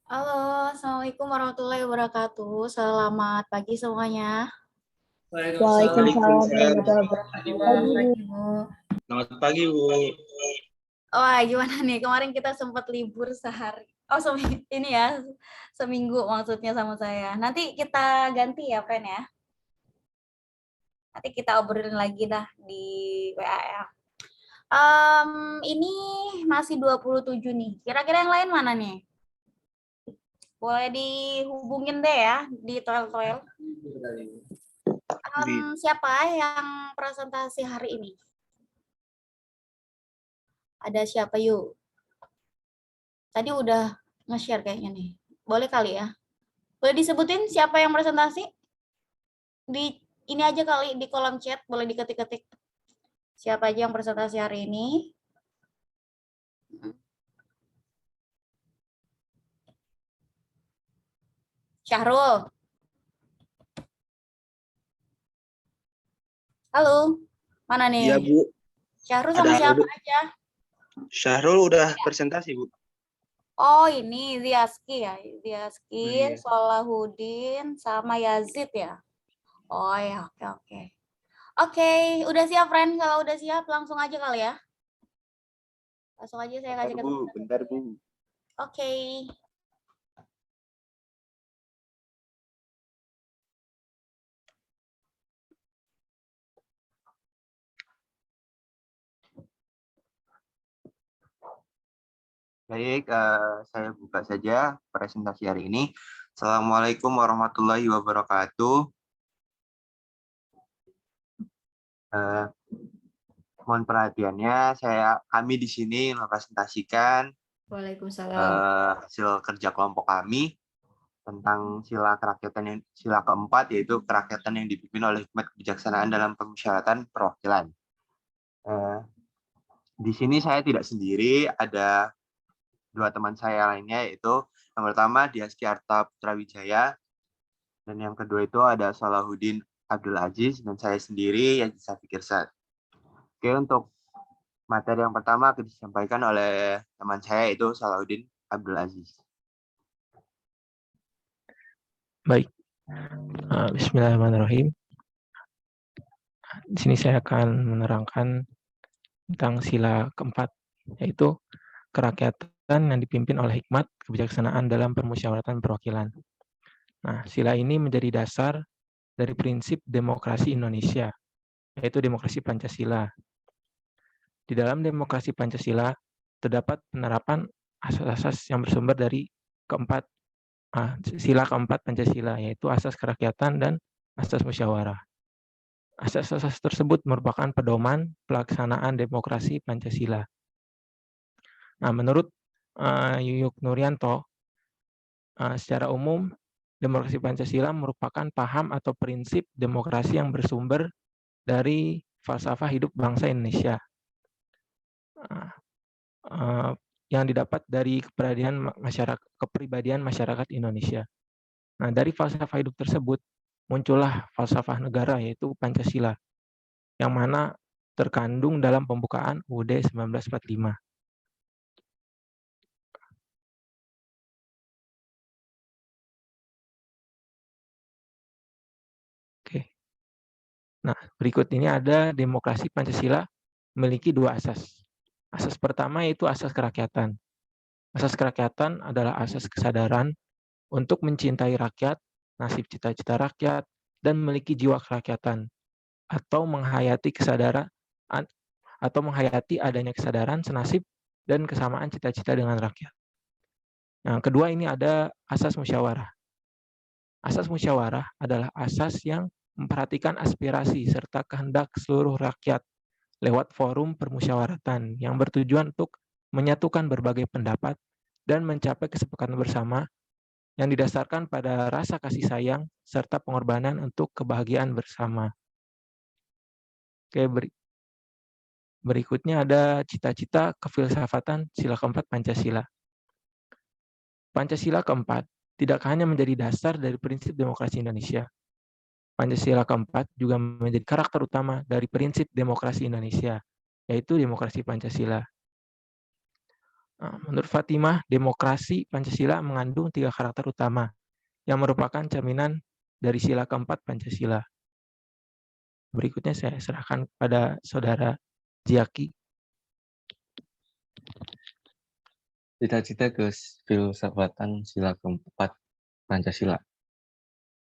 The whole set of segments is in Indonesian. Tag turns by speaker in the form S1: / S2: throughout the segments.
S1: Halo, Assalamualaikum warahmatullahi wabarakatuh. Selamat pagi semuanya.
S2: Waalaikumsalam warahmatullahi
S1: Pagi,
S2: wabarakatuh.
S1: Bu.
S2: Pagi, Bu.
S1: Pagi, Bu.
S3: Selamat pagi, Bu.
S1: Wah, gimana nih? Kemarin kita sempat libur sehari. Oh, ini ya, seminggu maksudnya sama saya. Nanti kita ganti ya, Pen ya. Nanti kita obrolin lagi dah di WA ya. Ini masih 27 nih. Kira-kira yang lain mana nih? Boleh dihubungin deh ya di toel-toel. Siapa yang presentasi hari ini? Ada siapa yuk? Tadi udah nge-share kayaknya nih. Boleh kali ya? Boleh disebutin siapa yang presentasi? Di ini aja kali di kolom chat, boleh diketik-ketik. Siapa aja yang presentasi hari ini? Syahrul. Halo. Mana nih?
S3: Iya, Bu.
S1: Syahrul sama
S3: Ada
S1: siapa
S3: Bu.
S1: aja?
S3: Syahrul udah presentasi, Bu.
S1: Oh, ini Ziaski ya. Ziaski,
S3: Iya.
S1: Solahuddin, sama Yazid ya. Oh ya, oke. Oke, udah siap, friend? Kalau udah siap, langsung aja kali ya. Langsung aja saya kasih kesempatan.
S3: Bentar, Bu.
S1: Oke.
S3: Baik, saya buka saja presentasi hari ini. Assalamualaikum warahmatullahi wabarakatuh. Mohon perhatiannya, kami di sini mempresentasikan
S1: Waalaikumsalam.
S3: hasil kerja kelompok kami tentang sila keempat, yaitu kerakyatan yang dipimpin oleh hikmat kebijaksanaan dalam permusyawaratan perwakilan. Di sini saya tidak sendiri, ada dua teman saya lainnya, yaitu yang pertama Diaski Arta Putra Wijaya, dan yang kedua itu ada Solahuddin Abdul Aziz, dan saya sendiri Yazid Syafiq Irsad. Oke, untuk materi yang pertama akan disampaikan oleh teman saya, itu Solahuddin Abdul Aziz.
S4: Baik, Bismillahirrahmanirrahim. Di sini saya akan menerangkan tentang sila keempat, yaitu kerakyatan yang dipimpin oleh hikmat kebijaksanaan dalam permusyawaratan perwakilan. Nah, sila ini menjadi dasar dari prinsip demokrasi Indonesia, yaitu demokrasi Pancasila. Di dalam demokrasi Pancasila terdapat penerapan asas-asas yang bersumber dari sila keempat Pancasila, yaitu asas kerakyatan dan asas musyawarah. Asas-asas tersebut merupakan pedoman pelaksanaan demokrasi Pancasila. Nah, menurut Yuyuk Nuryanto, secara umum demokrasi Pancasila merupakan paham atau prinsip demokrasi yang bersumber dari falsafah hidup bangsa Indonesia, yang didapat dari kepribadian masyarakat Indonesia. Nah, dari falsafah hidup tersebut muncullah falsafah negara, yaitu Pancasila, yang mana terkandung dalam pembukaan UUD 1945. Oke. Nah, berikut ini ada demokrasi Pancasila memiliki dua asas. Asas pertama yaitu asas kerakyatan. Asas kerakyatan adalah asas kesadaran untuk mencintai rakyat, nasib cita-cita rakyat, dan memiliki jiwa kerakyatan, atau menghayati adanya kesadaran senasib dan kesamaan cita-cita dengan rakyat. Yang kedua ini ada asas musyawarah. Asas musyawarah adalah asas yang memperhatikan aspirasi serta kehendak seluruh rakyat lewat forum permusyawaratan yang bertujuan untuk menyatukan berbagai pendapat dan mencapai kesepakatan bersama yang didasarkan pada rasa kasih sayang serta pengorbanan untuk kebahagiaan bersama. Oke, berikutnya ada cita-cita kefilsafatan sila keempat Pancasila. Pancasila keempat tidak hanya menjadi dasar dari prinsip demokrasi Indonesia. Pancasila keempat juga menjadi karakter utama dari prinsip demokrasi Indonesia, yaitu demokrasi Pancasila. Menurut Fatimah, demokrasi Pancasila mengandung 3 karakter utama yang merupakan cerminan dari sila keempat Pancasila. Berikutnya saya serahkan kepada Saudara Ziaki.
S5: Cita-cita kefilsafatan sila keempat Pancasila.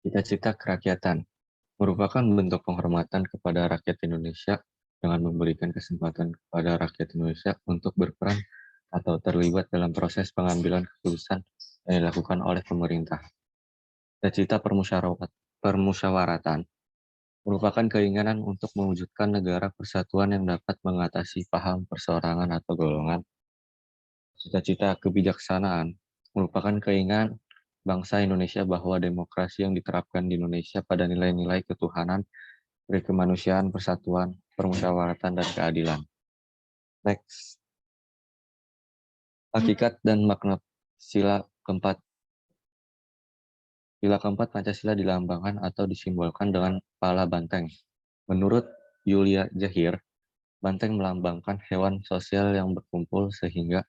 S5: Cita-cita kerakyatan merupakan bentuk penghormatan kepada rakyat Indonesia dengan memberikan kesempatan kepada rakyat Indonesia untuk berperan atau terlibat dalam proses pengambilan keputusan yang dilakukan oleh pemerintah. Cita-cita permusyawaratan merupakan keinginan untuk mewujudkan negara persatuan yang dapat mengatasi paham perseorangan atau golongan. Cita-cita kebijaksanaan merupakan keinginan bangsa Indonesia bahwa demokrasi yang diterapkan di Indonesia pada nilai-nilai ketuhanan, kemanusiaan, persatuan, permusyawaratan, dan keadilan. Next. Hakikat dan makna sila keempat. Sila keempat Pancasila dilambangkan atau disimbolkan dengan kepala banteng. Menurut Yulia Jahir, banteng melambangkan hewan sosial yang berkumpul sehingga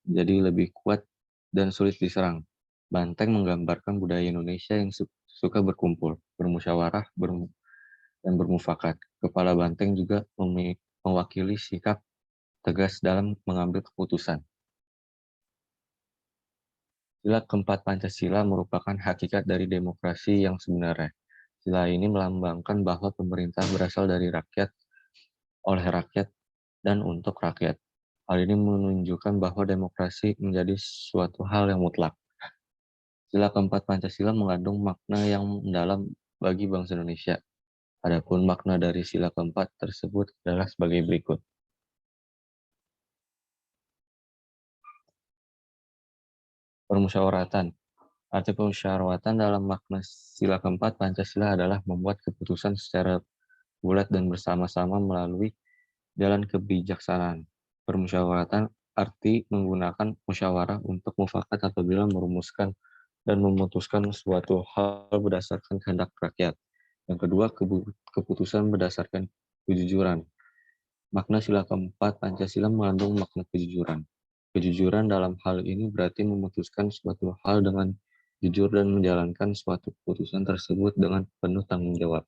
S5: menjadi lebih kuat dan sulit diserang. Banteng menggambarkan budaya Indonesia yang suka berkumpul, bermusyawarah, dan bermufakat. Kepala banteng juga mewakili sikap tegas dalam mengambil keputusan. Sila keempat Pancasila merupakan hakikat dari demokrasi yang sebenarnya. Sila ini melambangkan bahwa pemerintah berasal dari rakyat, oleh rakyat, dan untuk rakyat. Hal ini menunjukkan bahwa demokrasi menjadi suatu hal yang mutlak. Sila keempat Pancasila mengandung makna yang mendalam bagi bangsa Indonesia. Adapun makna dari sila keempat tersebut adalah sebagai berikut. Permusyawaratan. Arti permusyawaratan dalam makna sila keempat Pancasila adalah membuat keputusan secara bulat dan bersama-sama melalui jalan kebijaksanaan. Permusyawaratan arti menggunakan musyawarah untuk mufakat apabila merumuskan dan memutuskan suatu hal berdasarkan kehendak rakyat. Yang kedua, keputusan berdasarkan kejujuran. Makna sila keempat Pancasila mengandung makna kejujuran. Kejujuran dalam hal ini berarti memutuskan suatu hal dengan jujur dan menjalankan suatu keputusan tersebut dengan penuh tanggung jawab.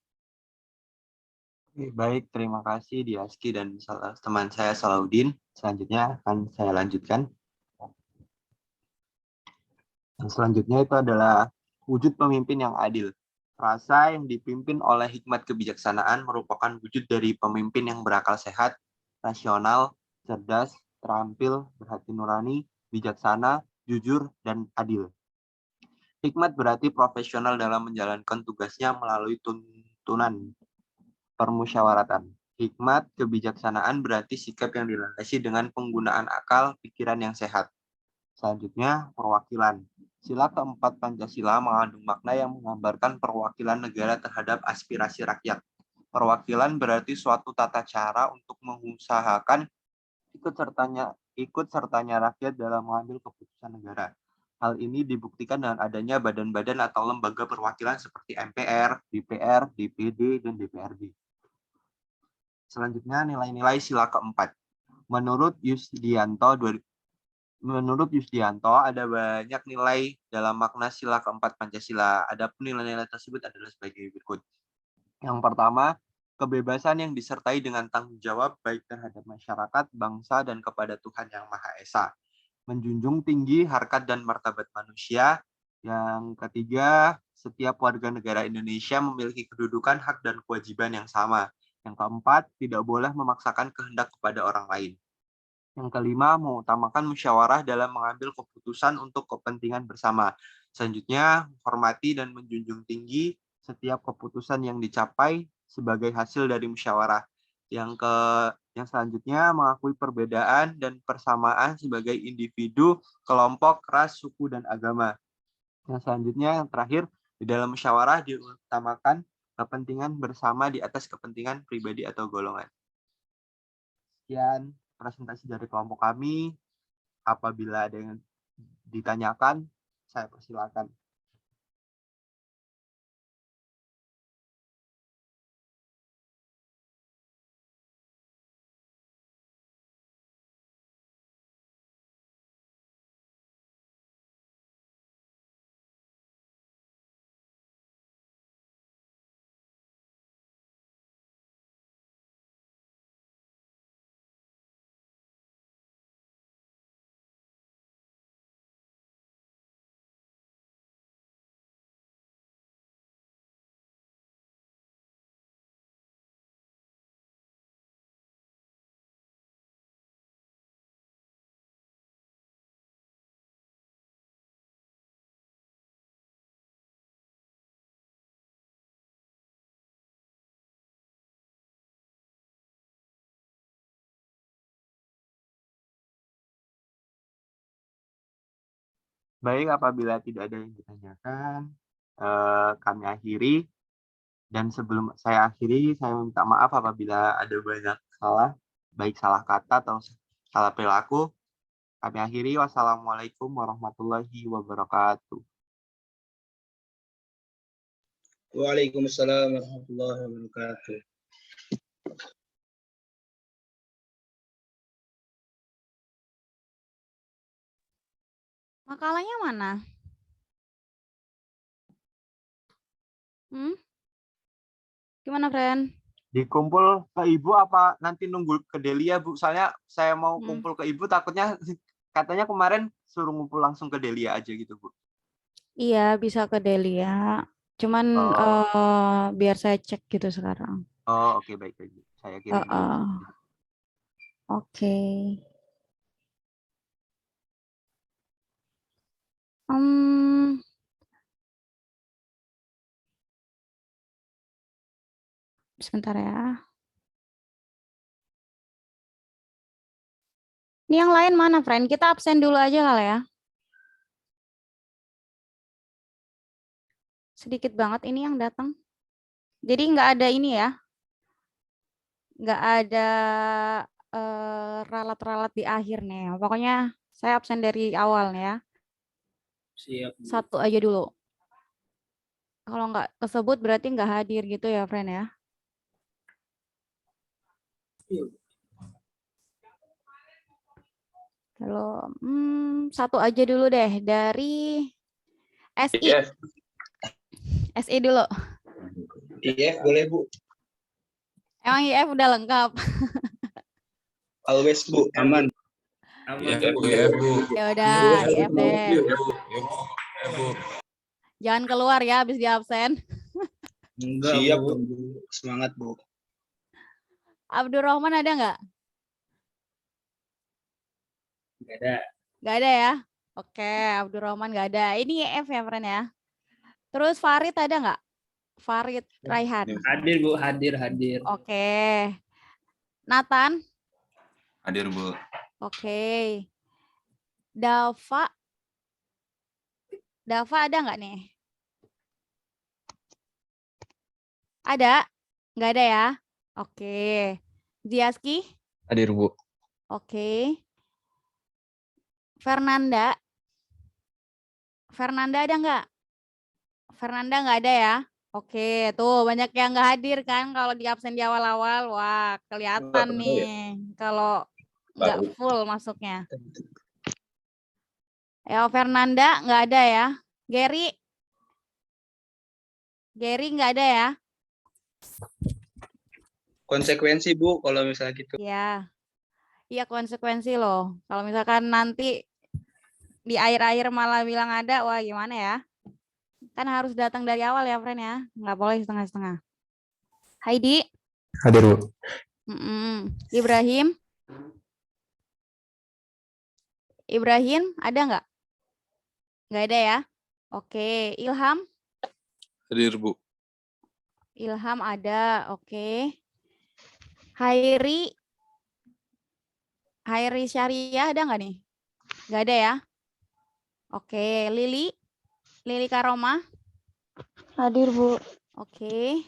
S3: Baik, terima kasih Diaski dan teman saya Salahuddin. Selanjutnya akan saya lanjutkan. Yang selanjutnya itu adalah wujud pemimpin yang adil. Rasa yang dipimpin oleh hikmat kebijaksanaan merupakan wujud dari pemimpin yang berakal sehat, rasional, cerdas, terampil, berhati nurani, bijaksana, jujur, dan adil. Hikmat berarti profesional dalam menjalankan tugasnya melalui tuntunan permusyawaratan. Hikmat kebijaksanaan berarti sikap yang dilandasi dengan penggunaan akal, pikiran yang sehat. Selanjutnya, perwakilan. Sila keempat Pancasila mengandung makna yang menggambarkan perwakilan negara terhadap aspirasi rakyat. Perwakilan berarti suatu tata cara untuk mengusahakan ikut sertanya rakyat dalam mengambil keputusan negara. Hal ini dibuktikan dengan adanya badan-badan atau lembaga perwakilan seperti MPR, DPR, DPD, dan DPRD. Selanjutnya, nilai-nilai sila keempat. Menurut Yusdianto, ada banyak nilai dalam makna sila keempat Pancasila. Adapun nilai-nilai tersebut adalah sebagai berikut. Yang pertama, kebebasan yang disertai dengan tanggung jawab baik terhadap masyarakat, bangsa, dan kepada Tuhan Yang Maha Esa. Menjunjung tinggi harkat dan martabat manusia. Yang ketiga, setiap warga negara Indonesia memiliki kedudukan, hak, dan kewajiban yang sama. Yang keempat, tidak boleh memaksakan kehendak kepada orang lain. Yang kelima, mengutamakan musyawarah dalam mengambil keputusan untuk kepentingan bersama. Selanjutnya, hormati dan menjunjung tinggi setiap keputusan yang dicapai sebagai hasil dari musyawarah. Yang selanjutnya, mengakui perbedaan dan persamaan sebagai individu, kelompok, ras, suku, dan agama. Yang selanjutnya, yang terakhir, di dalam musyawarah diutamakan kepentingan bersama di atas kepentingan pribadi atau golongan. Sekian presentasi dari kelompok kami. Apabila ada yang ditanyakan, saya persilakan. Baik, apabila tidak ada yang ditanyakan, kami akhiri. Dan sebelum saya akhiri, saya minta maaf apabila ada banyak salah, baik salah kata atau salah perilaku. Kami akhiri. Wassalamualaikum warahmatullahi wabarakatuh.
S2: Waalaikumsalam warahmatullahi wabarakatuh.
S1: Makalahnya mana? Gimana, friend?
S3: Dikumpul ke Ibu apa nanti nunggu ke Delia, Bu? Soalnya saya mau kumpul ke Ibu, takutnya katanya kemarin suruh ngumpul langsung ke Delia aja gitu, Bu.
S1: Iya, bisa ke Delia. Cuman biar saya cek gitu sekarang.
S3: Oh, oke, baik. Saya kirim dulu.
S1: Oke. Sebentar ya. Ini yang lain mana, friend? Kita absen dulu aja kali ya. Sedikit banget ini yang datang. Jadi nggak ada ini ya. Nggak ada ralat-ralat di akhir nih. Pokoknya saya absen dari awal nih ya.
S2: Siap.
S1: Satu aja dulu. Kalau nggak kesebut berarti nggak hadir gitu ya, friend ya. Kalau satu aja dulu deh dari SI. SI dulu.
S2: IF boleh, Bu.
S1: Emang IF udah lengkap.
S2: Always, Bu. Aman.
S6: IF, Bu.
S1: Ya udah, IF deh. Jangan keluar ya habis di absen.
S2: Enggak, siap, Bu. Semangat, Bu.
S1: Abdurrahman ada nggak?
S2: Nggak ada.
S1: Nggak ada ya? Oke, Abdurrahman nggak ada. Ini IF ya, friend ya. Terus Farid ada nggak? Farid Raihan.
S2: Hadir, Bu. Hadir.
S1: Oke. Nathan?
S6: Hadir, Bu.
S1: Oke. Dava ada nggak nih? Ada? Nggak ada ya? Oke. Ziaski?
S5: Hadir, Bu.
S1: Oke. Fernanda ada nggak? Fernanda nggak ada ya? Oke, tuh banyak yang nggak hadir kan kalau di absen di awal-awal. Wah, kelihatan nih kalau nggak full masuknya. Ya, Fernanda nggak ada ya. Gary nggak ada ya.
S2: Konsekuensi, Bu, kalau misalnya gitu.
S1: Iya. Iya, konsekuensi loh. Kalau misalkan nanti di akhir-akhir malah bilang ada, wah gimana ya? Kan harus datang dari awal ya, friend ya. Nggak boleh setengah-setengah. Heidi?
S5: Hadir, Bu.
S1: Ibrahim ada nggak? Nggak ada ya? Oke. Ilham?
S6: Hadir, Bu.
S1: Ilham ada, oke. Hairi Syariah ada nggak nih? Nggak ada ya? Oke. Lili Karoma?
S7: Hadir, Bu.
S1: Oke.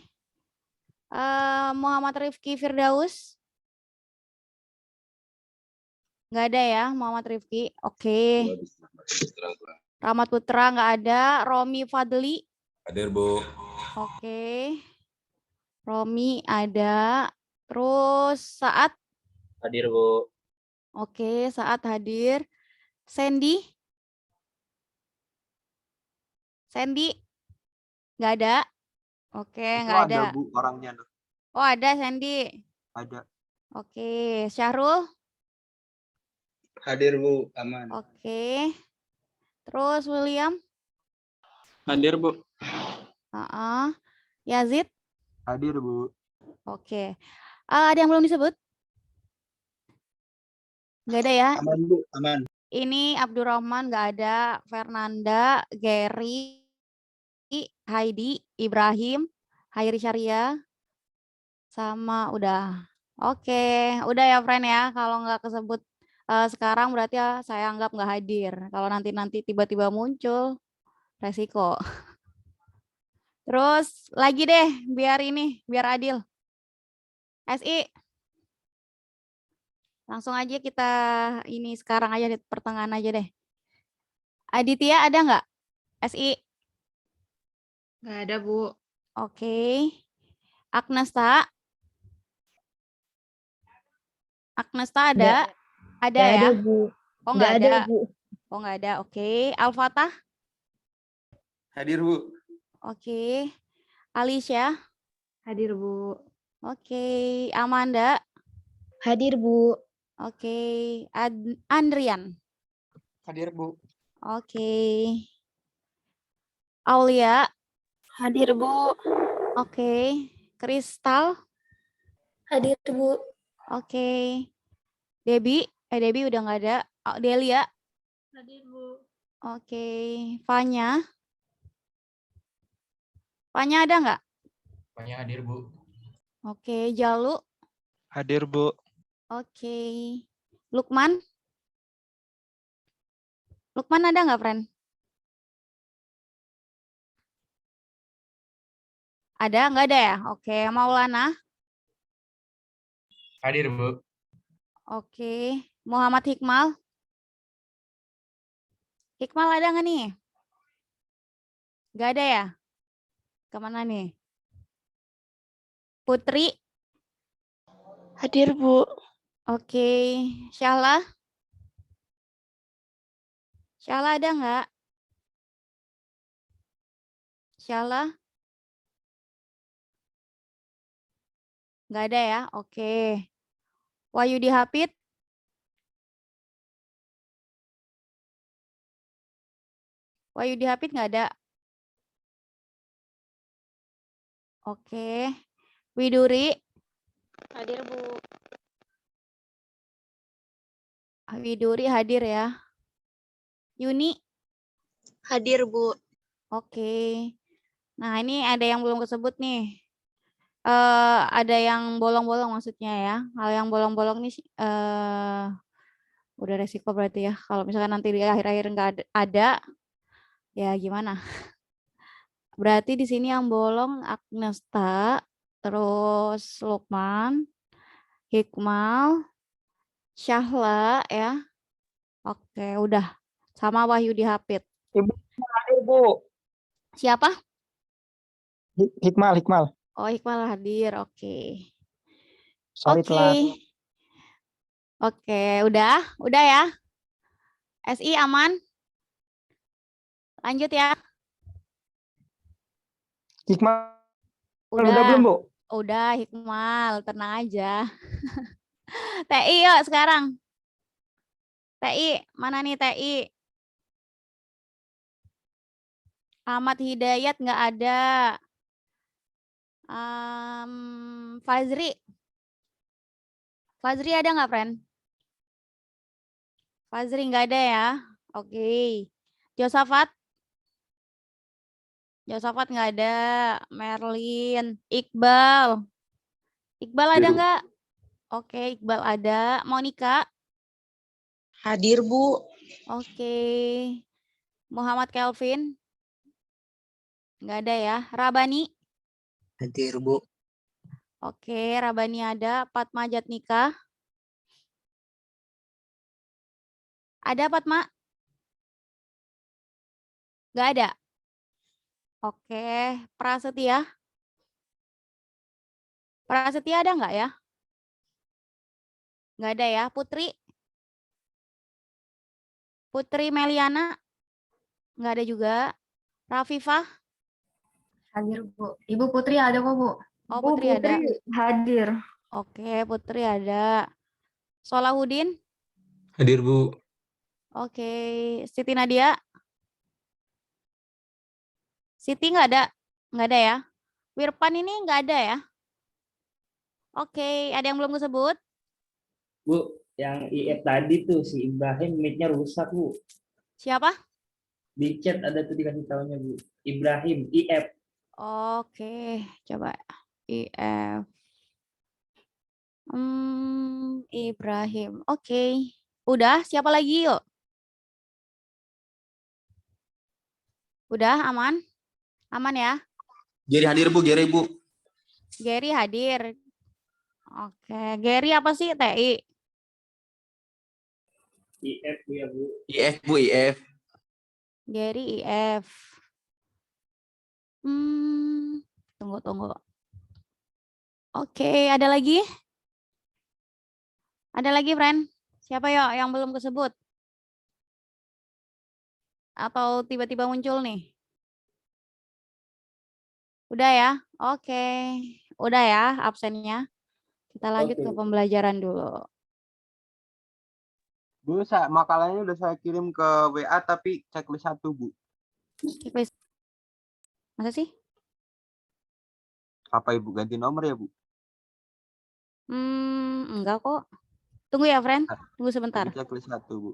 S1: Muhammad Rifki Firdaus? Nggak ada ya, Muhammad Rifki. Oke. Rahmat Putra nggak ada. Romi Fadli?
S6: Hadir, Bu.
S1: Oke. Romi ada. Terus Saat?
S2: Hadir, Bu.
S1: Oke, Saat hadir. Sandy? Nggak ada? Oke, nggak ada.
S3: Ada, Bu, orangnya.
S1: Oh, ada Sandy.
S3: Ada.
S1: Oke, Syahrul?
S2: Hadir, Bu. Aman.
S1: Oke. Terus William?
S2: Hadir, Bu.
S1: Yazid?
S3: Hadir, Bu.
S1: Oke. Ada yang belum disebut? Nggak ada ya?
S2: Aman, Bu. Aman.
S1: Ini Abdurrahman nggak ada. Fernanda, Gary, Heidi, Ibrahim, Hairi Syariah, sama udah. Oke, udah ya, friend ya. Kalau nggak kesebut
S7: Sekarang berarti ya saya anggap nggak hadir. Kalau nanti tiba-tiba muncul, resiko. Terus lagi deh, biar adil. SI, langsung aja kita ini sekarang aja di pertengahan aja deh. Aditya ada nggak? SI?
S8: Nggak ada, Bu.
S7: Oke. Agnesta? Agnesta ada? Ada ya?
S9: Ada, Bu.
S7: Oh, nggak ada.
S9: Bu.
S7: Oh, nggak ada. Oke. Al-Fatah?
S6: Hadir, Bu.
S7: Oke. Alicia?
S8: Hadir, Bu.
S7: Oke. Amanda?
S9: Hadir, Bu.
S7: Oke. Andrian?
S2: Hadir, Bu.
S7: Oke. Aulia?
S9: Hadir, Bu.
S7: Oke. Kristal?
S9: Hadir, Bu.
S7: Oke. Debbie? Debbie udah nggak ada. Delia?
S9: Hadir, Bu.
S7: Oke. Fanya? Fanya ada nggak?
S6: Fanya hadir, Bu.
S7: Oke. Jalu?
S10: Hadir, Bu.
S7: Oke. Lukman? Lukman ada nggak, friend? Ada? Nggak ada ya? Oke. Maulana?
S6: Hadir, Bu.
S7: Oke. Muhammad Hikmal? Hikmal ada nggak nih? Nggak ada ya? Kemana nih? Putri?
S9: Hadir, Bu.
S7: Oke. Syahla? Syahla ada nggak? Syahla? Nggak ada ya? Oke. Wahyudi Hafid? Wahyudi Hafid nggak ada? Oke. Widuri?
S9: Hadir, Bu.
S7: Widuri hadir ya. Yuni?
S9: Hadir, Bu.
S7: Oke. Nah, ini ada yang belum kesebut nih. Ada yang bolong-bolong maksudnya ya. Hal yang bolong-bolong nih udah resiko berarti ya. Kalau misalkan nanti di akhir-akhir nggak ada, ya gimana? Berarti di sini yang bolong Agnesta, terus Lukman, Hikmal, Syahla ya. Oke, udah. Sama Wahyudi Hafid.
S2: Ibu hadir, Bu.
S7: Siapa?
S2: Hikmal.
S7: Oh, Hikmal hadir. Oke.
S2: Sorry telat.
S7: Oke, udah ya. SI aman? Lanjut ya.
S2: Hikmal
S7: Udah
S2: belum, Bu?
S7: Udah, Hikmal, tenang aja. TI yuk sekarang. TI, mana nih TI? Ahmad Hidayat nggak ada. Fazri. Fazri ada nggak, friend? Fazri nggak ada ya. Oke. Josafat? Josafat nggak ada. Merlin. Iqbal. Iqbal ada nggak? Oke, Iqbal ada. Monica?
S9: Hadir, Bu.
S7: Oke. Muhammad Kelvin? Nggak ada ya. Rabani?
S2: Hadir, Bu.
S7: Oke, Rabani ada. Fatma Jatnika? Ada Fatma? Nggak ada? Oke. Prasetya? Prasetya ada nggak ya? Nggak ada ya. Putri? Putri Meliana? Nggak ada juga. Rafifah?
S9: Hadir, Bu. Ibu Putri ada kok, Bu.
S7: Oh, Putri ada.
S9: Hadir.
S7: Oke, Putri ada. Solahuddin?
S6: Hadir, Bu.
S7: Oke. Siti Nadia? Siti nggak ada? Nggak ada ya? Wirpan ini nggak ada ya? Oke, ada yang belum disebut?
S2: Bu, yang IF tadi tuh si Ibrahim mic-nya rusak, Bu.
S7: Siapa?
S2: Di chat ada tuh dikasih tahunya, Bu. Ibrahim, IF.
S7: Oke, coba IF. Ibrahim. Oke. Udah, siapa lagi yuk? Udah, aman? Aman ya?
S6: Gary hadir Bu, Gary Bu.
S7: Gary hadir. Oke, Gary apa sih TI?
S2: IF Bu ya Bu.
S6: IF Bu, IF.
S7: Gary IF. Tunggu. Oke, ada lagi? Ada lagi, friend? Siapa yuk yang belum kesebut? Atau tiba-tiba muncul nih? Udah ya? Oke. Udah ya absennya. Kita lanjut ke
S2: Oke.
S7: pembelajaran dulu.
S3: Bu, makalahnya udah saya kirim ke WA tapi checklist 1, Bu.
S7: Checklist. Masa sih?
S3: Apa Ibu ganti nomor ya, Bu?
S7: Enggak kok. Tunggu ya, friend. Tunggu sebentar.
S3: Tapi checklist 1, Bu.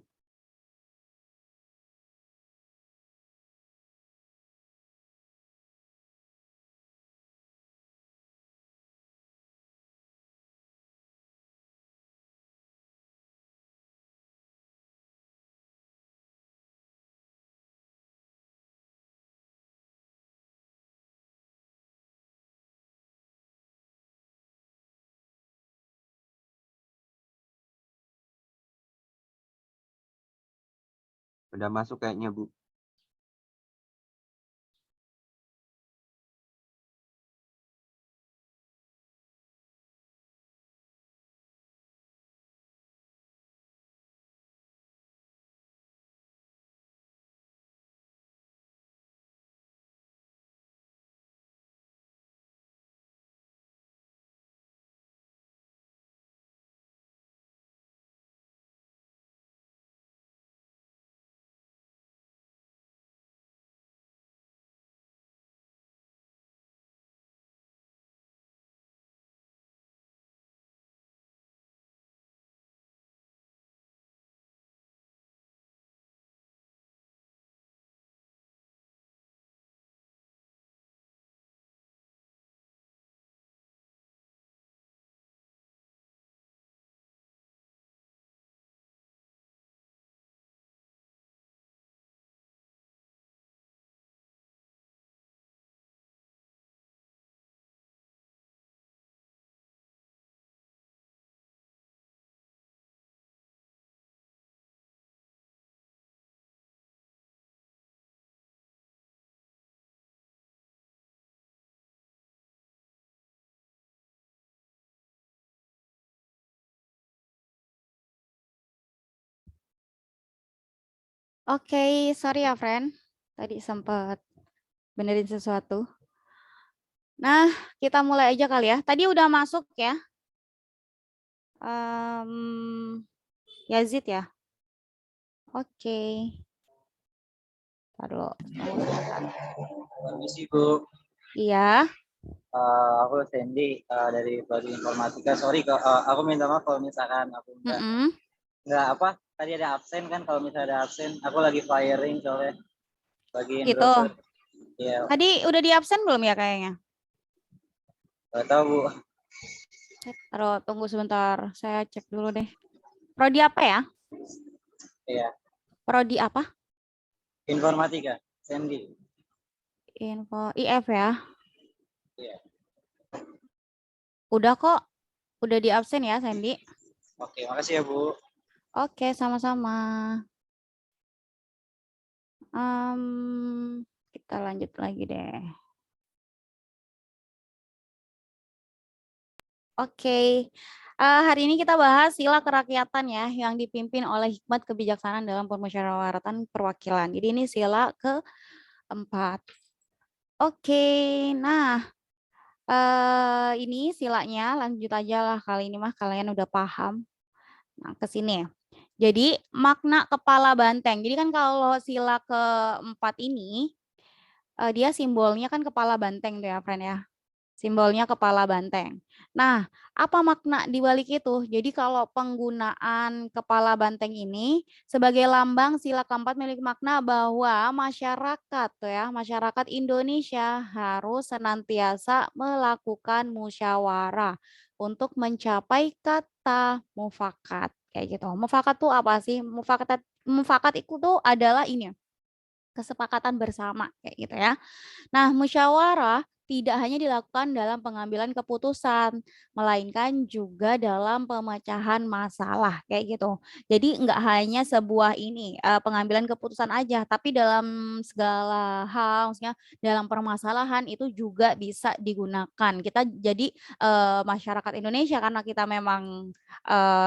S3: Udah masuk kayaknya, Bu.
S7: Oke, sorry ya, friend. Tadi sempat benerin sesuatu. Nah, kita mulai aja kali ya. Tadi udah masuk ya. Yazid ya. Oke. Taruh.
S10: Permisi Bu,
S7: Iya.
S10: aku Sandy dari Prodi Informatika. Sorry aku minta maaf kalau misalkan aku nggak apa tadi ada absen kan, kalau misalnya ada absen aku lagi firing soalnya bagiin
S7: Gitu.
S10: browser. Iya.
S7: Tadi udah di absen belum ya kayaknya?
S10: Nggak tahu Bu.
S7: Taruh, tunggu sebentar. Saya cek dulu deh. Prodi apa ya?
S10: Iya.
S7: Prodi apa?
S10: Informatika, Sandy.
S7: Info IF ya.
S10: Iya.
S7: Udah kok. Udah di absen ya, Sandy.
S10: Oke, makasih ya Bu.
S7: Oke, sama-sama. Kita lanjut lagi deh. Oke. Hari ini kita bahas sila kerakyatan ya, yang dipimpin oleh hikmat kebijaksanaan dalam permusyawaratan perwakilan. Jadi ini sila keempat. Oke, nah ini silanya lanjut aja lah kali ini mah kalian udah paham. Nah, ke sini. Jadi makna kepala banteng. Jadi kan kalau sila keempat ini dia simbolnya kan kepala banteng tuh ya, friend ya. Simbolnya kepala banteng. Nah, apa makna di balik itu? Jadi kalau penggunaan kepala banteng ini sebagai lambang sila keempat memiliki makna bahwa masyarakat tuh ya, masyarakat Indonesia harus senantiasa melakukan musyawarah untuk mencapai kata mufakat kayak gitu. Mufakat tuh apa sih? Mufakat itu tuh adalah ini ya, kesepakatan bersama kayak gitu ya. Nah, musyawarah tidak hanya dilakukan dalam pengambilan keputusan, melainkan juga dalam pemecahan masalah kayak gitu. Jadi nggak hanya sebuah ini pengambilan keputusan aja, tapi dalam segala hal, maksudnya dalam permasalahan itu juga bisa digunakan. Kita jadi masyarakat Indonesia karena kita memang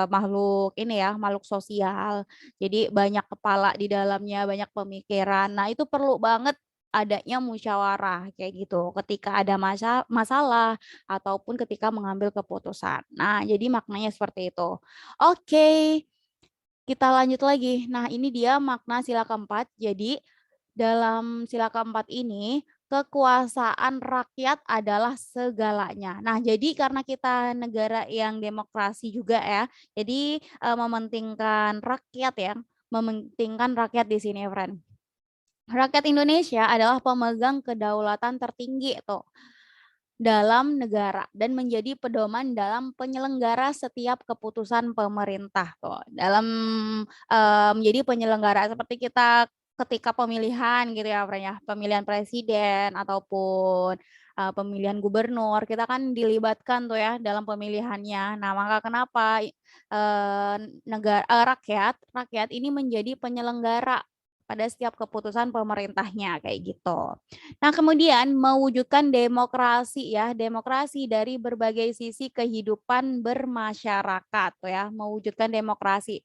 S7: makhluk ini ya, makhluk sosial. Jadi banyak kepala di dalamnya, banyak pemikiran. Nah, itu perlu banget adanya musyawarah kayak gitu ketika ada masalah ataupun ketika mengambil keputusan. Nah, jadi maknanya seperti itu. Oke, kita lanjut lagi. Nah, ini dia makna sila keempat. Jadi, dalam sila keempat ini kekuasaan rakyat adalah segalanya. Nah, jadi karena kita negara yang demokrasi juga ya, jadi mementingkan rakyat ya, mementingkan rakyat di sini, friend. Rakyat Indonesia adalah pemegang kedaulatan tertinggi tuh dalam negara dan menjadi pedoman dalam penyelenggara setiap keputusan pemerintah tuh. Dalam menjadi penyelenggara seperti kita ketika pemilihan gitu ya, Fren, ya, pemilihan presiden ataupun pemilihan gubernur, kita kan dilibatkan tuh ya dalam pemilihannya. Nah, maka kenapa rakyat ini menjadi penyelenggara pada setiap keputusan pemerintahnya kayak gitu. Nah, kemudian mewujudkan demokrasi ya, demokrasi dari berbagai sisi kehidupan bermasyarakat tuh ya, mewujudkan demokrasi.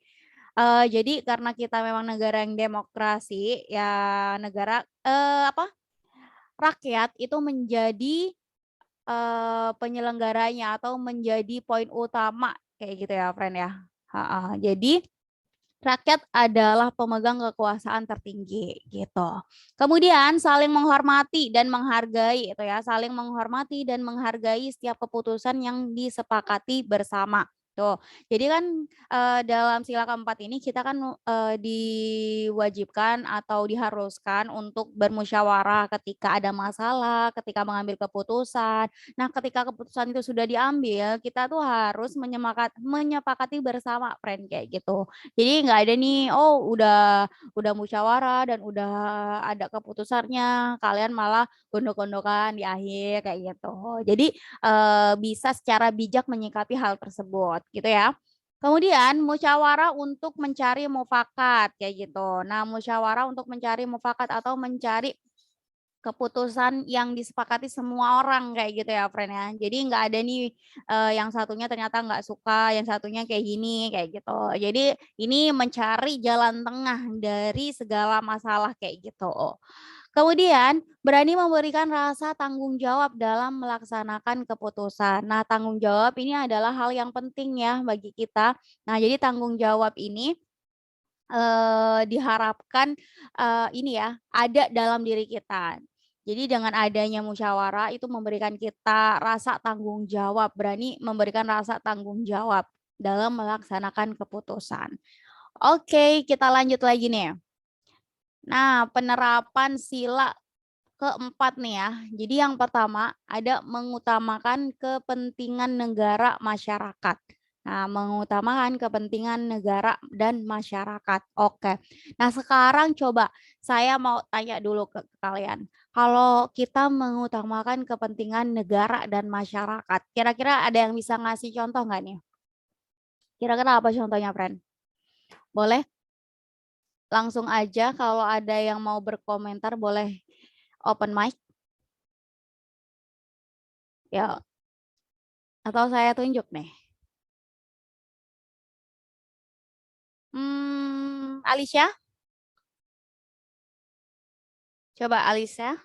S7: Jadi karena kita memang negara yang demokrasi ya, negara rakyat itu menjadi penyelenggaranya atau menjadi poin utama kayak gitu ya, friend ya. Jadi rakyat adalah pemegang kekuasaan tertinggi gitu. Kemudian saling menghormati dan menghargai itu ya, saling menghormati dan menghargai setiap keputusan yang disepakati bersama. Tuh. Jadi kan dalam sila keempat ini kita kan diwajibkan atau diharuskan untuk bermusyawarah ketika ada masalah, ketika mengambil keputusan. Nah, ketika keputusan itu sudah diambil, kita tuh harus menyepakati bersama, friend, kayak gitu. Jadi nggak ada nih, oh udah musyawarah dan udah ada keputusannya, kalian malah gondok-gondokan di akhir kayak gitu. Jadi bisa secara bijak menyikapi hal tersebut gitu ya. Kemudian musyawarah untuk mencari mufakat kayak gitu. Nah, musyawarah untuk mencari mufakat atau mencari keputusan yang disepakati semua orang kayak gitu ya, friend ya. Jadi nggak ada nih yang satunya ternyata nggak suka, yang satunya kayak gini kayak gitu. Jadi ini mencari jalan tengah dari segala masalah kayak gitu. Kemudian berani memberikan rasa tanggung jawab dalam melaksanakan keputusan. Nah, tanggung jawab ini adalah hal yang penting ya bagi kita. Nah, jadi tanggung jawab ini diharapkan ini ya ada dalam diri kita. Jadi dengan adanya musyawarah itu memberikan kita rasa tanggung jawab, berani memberikan rasa tanggung jawab dalam melaksanakan keputusan. Oke, kita lanjut lagi nih. Nah, penerapan sila keempat nih ya. Jadi yang pertama ada mengutamakan kepentingan negara masyarakat. Nah, mengutamakan kepentingan negara dan masyarakat. Oke. Nah, sekarang coba saya mau tanya dulu ke kalian. Kalau kita mengutamakan kepentingan negara dan masyarakat, kira-kira ada yang bisa ngasih contoh nggak nih? Kira-kira apa contohnya, friend? Boleh? Langsung aja kalau ada yang mau berkomentar boleh open mic. Ya. Atau saya tunjuk nih. Alicia? Coba Alicia.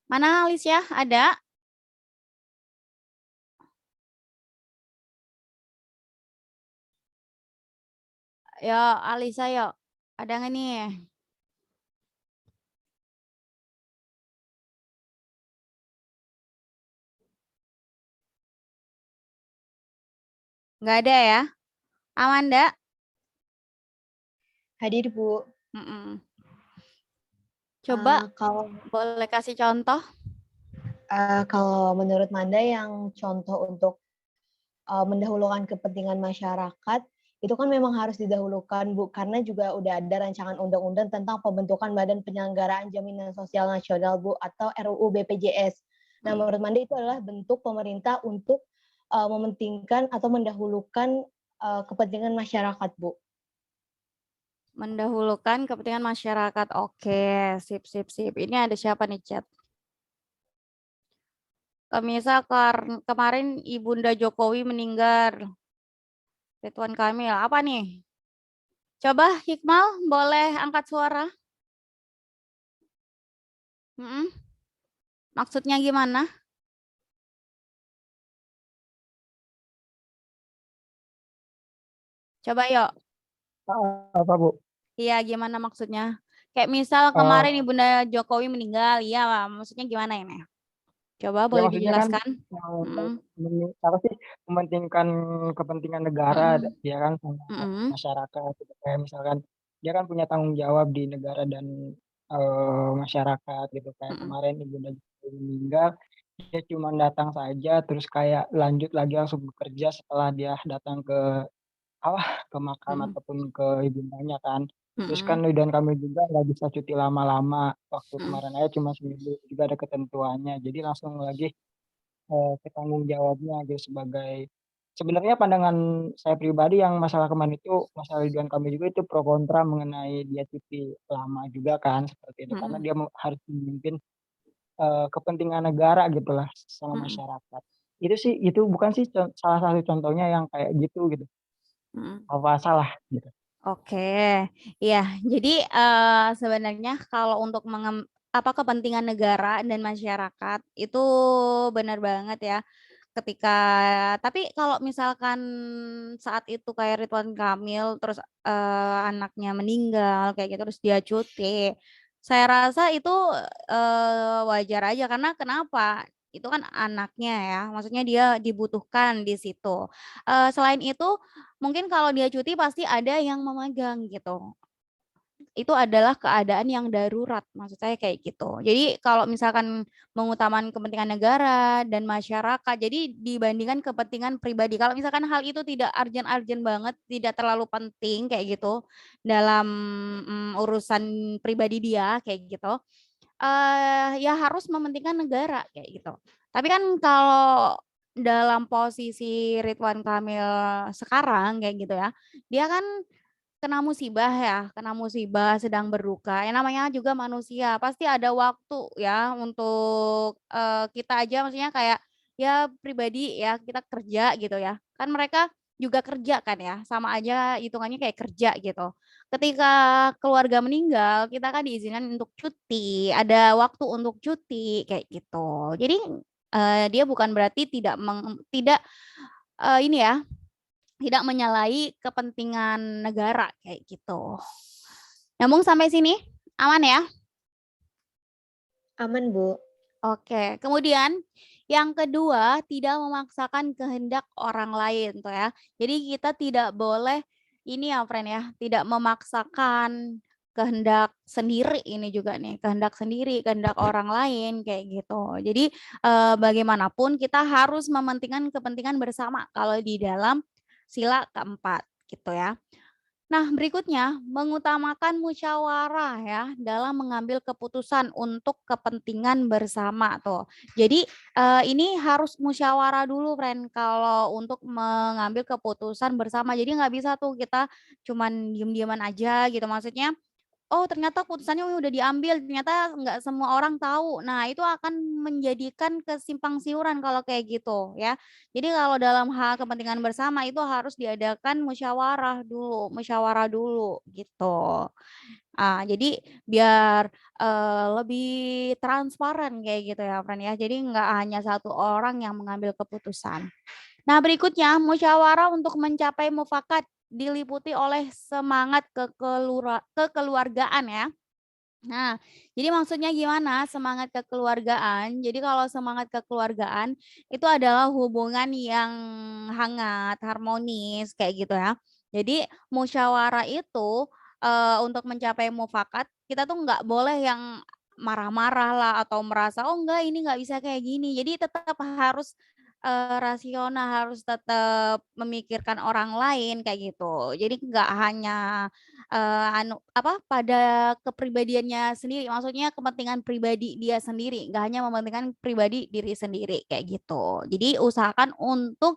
S7: Mana Alicia? Ada? Yo, Alicia yuk. Ada nggak nih? Nggak ada ya? Amanda?
S9: Hadir, Bu.
S7: Coba
S9: kalau
S7: boleh kasih contoh?
S9: Kalau menurut Manda yang contoh untuk mendahulukan kepentingan masyarakat, itu kan memang harus didahulukan, Bu, karena juga udah ada rancangan undang-undang tentang pembentukan Badan Penyelenggaraan Jaminan Sosial Nasional, Bu, atau RUU BPJS. Nah, menurut Manda itu adalah bentuk pemerintah untuk mementingkan atau mendahulukan kepentingan masyarakat, Bu.
S7: Mendahulukan kepentingan masyarakat. Oke, sip. Ini ada siapa nih, chat? Misal kemarin Ibunda Jokowi meninggal. Ridwan Kamil, apa nih? Coba Hikmal, boleh angkat suara? Maksudnya gimana? Coba yuk.
S11: Apa, Bu?
S7: Iya, gimana maksudnya? Kayak misal kemarin Ibunda Jokowi meninggal, iya, maksudnya gimana ini? Coba
S11: Ya
S7: boleh
S11: maksudnya kan
S7: dijelaskan?
S11: apa sih mementingkan kepentingan negara ya kan sama masyarakat gitu. Kayak misalkan dia kan punya tanggung jawab di negara dan masyarakat gitu. Kayak kemarin Ibunda Jokowi meninggal, dia cuma datang saja terus kayak lanjut lagi langsung bekerja setelah dia datang ke makam ataupun ke ibundanya kan. Terus kan Ridwan Kamil juga nggak bisa cuti lama-lama, waktu kemarin aja cuma seminggu, juga ada ketentuannya. Jadi langsung lagi ke tanggung jawabnya gitu sebagai, sebenarnya pandangan saya pribadi yang masalah kemarin itu, masalah Ridwan Kamil juga itu pro kontra mengenai dia cuti lama juga kan seperti itu, karena dia harus memimpin kepentingan negara gitulah sama masyarakat. Itu sih, itu bukan sih salah satu contohnya yang kayak gitu. Apa salah gitu.
S7: Oke, iya. Jadi sebenarnya kalau untuk kepentingan negara dan masyarakat itu benar banget ya. Tapi kalau misalkan saat itu kayak Ridwan Kamil terus anaknya meninggal kayak gitu terus dia cuti, saya rasa itu wajar aja karena kenapa? Itu kan anaknya ya, maksudnya dia dibutuhkan di situ. Selain itu mungkin kalau dia cuti pasti ada yang memegang gitu. Itu adalah keadaan yang darurat, maksud saya kayak gitu. Jadi kalau misalkan mengutamakan kepentingan negara dan masyarakat, jadi dibandingkan kepentingan pribadi. Kalau misalkan hal itu tidak urgent banget, tidak terlalu penting kayak gitu dalam urusan pribadi dia kayak gitu, ya harus mementingkan negara kayak gitu. Tapi kan kalau dalam posisi Ridwan Kamil sekarang kayak gitu ya, dia kan kena musibah, sedang berduka. Yang namanya juga manusia, pasti ada waktu ya untuk kita aja maksudnya kayak ya pribadi ya kita kerja gitu ya. Kan mereka juga kerja kan ya, sama aja hitungannya kayak kerja gitu. Ketika keluarga meninggal, kita kan diizinkan untuk cuti, ada waktu untuk cuti kayak gitu. Jadi dia bukan berarti tidak ini ya, tidak menyalahi kepentingan negara kayak gitu. Nyambung sampai sini? Aman ya?
S9: Aman, Bu.
S7: Oke, kemudian yang kedua, tidak memaksakan kehendak orang lain tuh ya. Jadi kita tidak boleh ini ya, friend ya, tidak memaksakan kehendak sendiri ini juga nih, kehendak orang lain kayak gitu. Jadi bagaimanapun kita harus mementingkan kepentingan bersama kalau di dalam sila keempat gitu ya. Nah, berikutnya mengutamakan musyawarah ya dalam mengambil keputusan untuk kepentingan bersama tuh. Jadi ini harus musyawarah dulu, friend, kalau untuk mengambil keputusan bersama. Jadi nggak bisa tuh kita cuman diem-dieman aja gitu. Maksudnya oh ternyata keputusannya udah diambil, ternyata nggak semua orang tahu. Nah itu akan menjadikan kesimpang siuran kalau kayak gitu ya. Jadi kalau dalam hal kepentingan bersama itu harus diadakan musyawarah dulu gitu. Jadi biar lebih transparan kayak gitu ya, friend ya. Jadi nggak hanya satu orang yang mengambil keputusan. Nah berikutnya musyawarah untuk mencapai mufakat diliputi oleh semangat kekeluargaan ya. Nah, jadi maksudnya gimana semangat kekeluargaan? Jadi kalau semangat kekeluargaan itu adalah hubungan yang hangat, harmonis kayak gitu ya. Jadi musyawarah itu untuk mencapai mufakat kita tuh nggak boleh yang marah-marah lah atau merasa oh enggak ini nggak bisa kayak gini. Jadi tetap harus rasional, harus tetap memikirkan orang lain kayak gitu. Jadi nggak hanya pada kepribadiannya sendiri, maksudnya kepentingan pribadi dia sendiri, nggak hanya mementingkan pribadi diri sendiri kayak gitu. Jadi usahakan untuk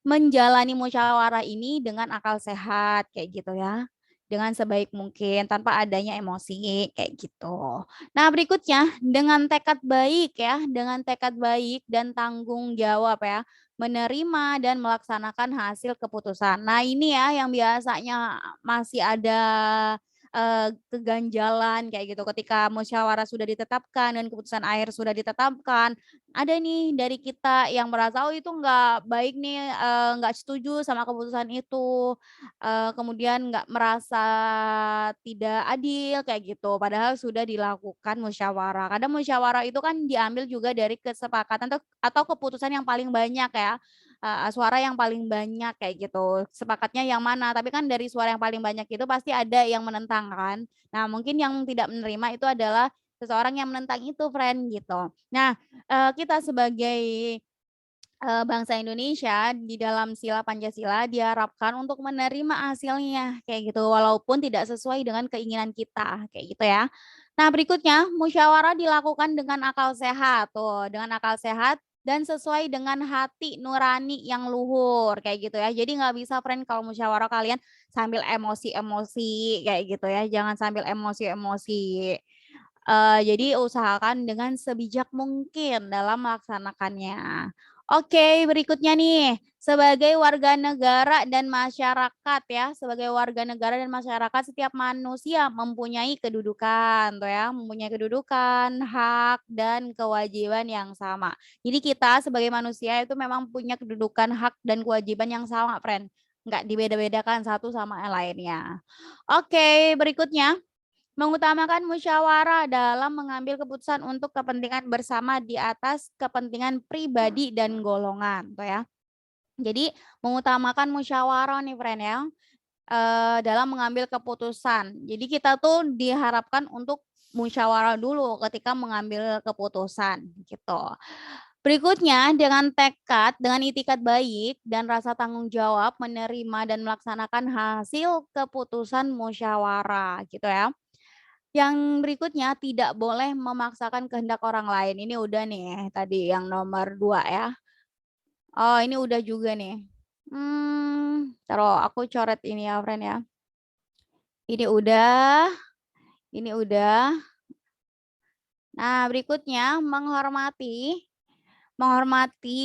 S7: menjalani musyawarah ini dengan akal sehat kayak gitu ya. Dengan sebaik mungkin tanpa adanya emosi kayak gitu. Nah, berikutnya dengan tekad baik ya, dengan tekad baik dan tanggung jawab ya, menerima dan melaksanakan hasil keputusan. Nah, ini ya yang biasanya masih ada keganjalan kayak gitu ketika musyawarah sudah ditetapkan dan keputusan akhir sudah ditetapkan. Ada nih dari kita yang merasa oh itu nggak baik nih, nggak setuju sama keputusan itu, kemudian nggak merasa tidak adil kayak gitu, padahal sudah dilakukan musyawarah. Kadang musyawarah itu kan diambil juga dari kesepakatan atau keputusan yang paling banyak ya, suara yang paling banyak kayak gitu. Sepakatnya yang mana, tapi kan dari suara yang paling banyak itu pasti ada yang menentang kan. Nah, mungkin yang tidak menerima itu adalah seseorang yang menentang itu, friend gitu. Nah, kita sebagai bangsa Indonesia di dalam sila Pancasila diharapkan untuk menerima hasilnya kayak gitu walaupun tidak sesuai dengan keinginan kita kayak gitu ya. Nah, berikutnya musyawarah dilakukan dengan akal sehat tuh, dengan akal sehat dan sesuai dengan hati nurani yang luhur kayak gitu ya. Jadi nggak bisa friend kalau musyawarah kalian sambil emosi-emosi kayak gitu ya. Jangan sambil emosi-emosi. Jadi usahakan dengan sebijak mungkin dalam melaksanakannya. Oke, berikutnya nih, sebagai warga negara dan masyarakat ya, sebagai warga negara dan masyarakat setiap manusia mempunyai kedudukan, tuh ya, mempunyai kedudukan, hak dan kewajiban yang sama. Jadi kita sebagai manusia itu memang punya kedudukan, hak dan kewajiban yang sama, friend. Nggak dibeda-bedakan satu sama yang lainnya. Oke, berikutnya. Mengutamakan musyawarah dalam mengambil keputusan untuk kepentingan bersama di atas kepentingan pribadi dan golongan, tuh ya. Jadi mengutamakan musyawarah nih, friend ya, dalam mengambil keputusan. Jadi kita tuh diharapkan untuk musyawarah dulu ketika mengambil keputusan, gitu. Berikutnya, dengan tekad, dengan itikat baik dan rasa tanggung jawab menerima dan melaksanakan hasil keputusan musyawarah, gitu ya. Yang berikutnya tidak boleh memaksakan kehendak orang lain. Ini udah nih tadi yang nomor 2 ya. Oh, ini udah juga nih. Taruh aku coret ini ya, friend ya. Ini udah. Ini udah. Nah, berikutnya menghormati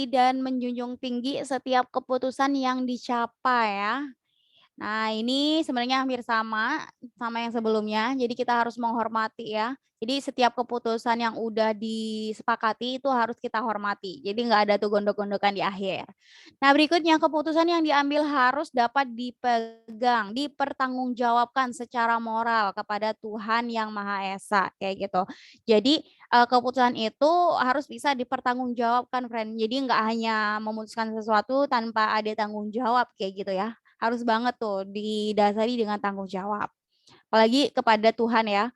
S7: dan menjunjung tinggi setiap keputusan yang dicapai ya. Nah, ini sebenarnya hampir sama yang sebelumnya. Jadi kita harus menghormati ya. Jadi setiap keputusan yang udah disepakati itu harus kita hormati. Jadi nggak ada tuh gondok-gondokan di akhir. Nah, berikutnya keputusan yang diambil harus dapat dipegang, dipertanggungjawabkan secara moral kepada Tuhan Yang Maha Esa kayak gitu. Jadi keputusan itu harus bisa dipertanggungjawabkan, friend. Jadi nggak hanya memutuskan sesuatu tanpa ada tanggung jawab kayak gitu ya. Harus banget tuh didasari dengan tanggung jawab. Apalagi kepada Tuhan ya,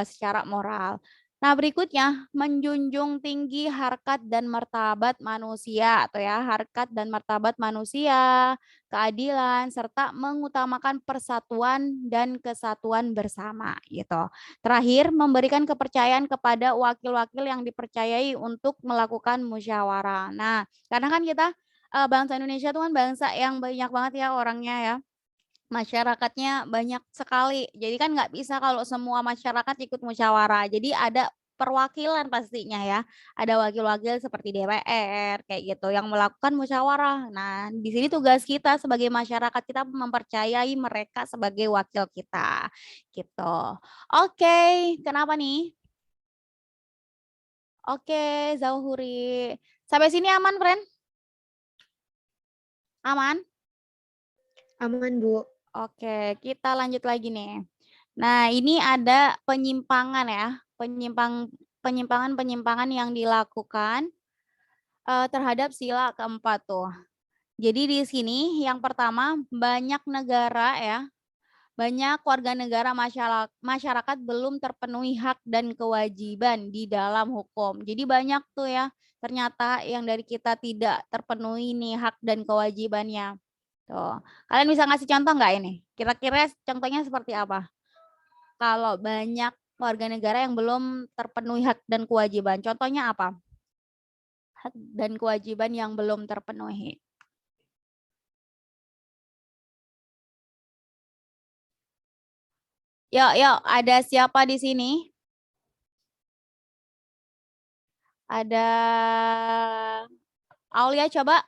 S7: secara moral. Nah, berikutnya menjunjung tinggi harkat dan martabat manusia atau ya, harkat dan martabat manusia, keadilan serta mengutamakan persatuan dan kesatuan bersama gitu. Terakhir, memberikan kepercayaan kepada wakil-wakil yang dipercayai untuk melakukan musyawarah. Nah, karena kan kita bangsa Indonesia itu kan bangsa yang banyak banget ya orangnya ya. Masyarakatnya banyak sekali. Jadi kan nggak bisa kalau semua masyarakat ikut musyawarah. Jadi ada perwakilan pastinya ya. Ada wakil-wakil seperti DPR kayak gitu yang melakukan musyawarah. Nah, di sini tugas kita sebagai masyarakat kita mempercayai mereka sebagai wakil kita. Gitu. Oke, kenapa nih? Oke, Zauhuri. Sampai sini aman, friend? Aman?
S9: Aman, Bu.
S7: Oke, kita lanjut lagi nih. Nah, ini ada penyimpangan ya, penyimpangan yang dilakukan terhadap sila keempat tuh. Jadi di sini yang pertama banyak negara ya, banyak warga negara masyarakat belum terpenuhi hak dan kewajiban di dalam hukum. Jadi banyak tuh ya, ternyata yang dari kita tidak terpenuhi nih hak dan kewajibannya. Tuh. Kalian bisa ngasih contoh nggak ini? Kira-kira contohnya seperti apa? Kalau banyak warga negara yang belum terpenuhi hak dan kewajiban, contohnya apa? Hak dan kewajiban yang belum terpenuhi. Yuk, ada siapa di sini? Ada Aulia, coba.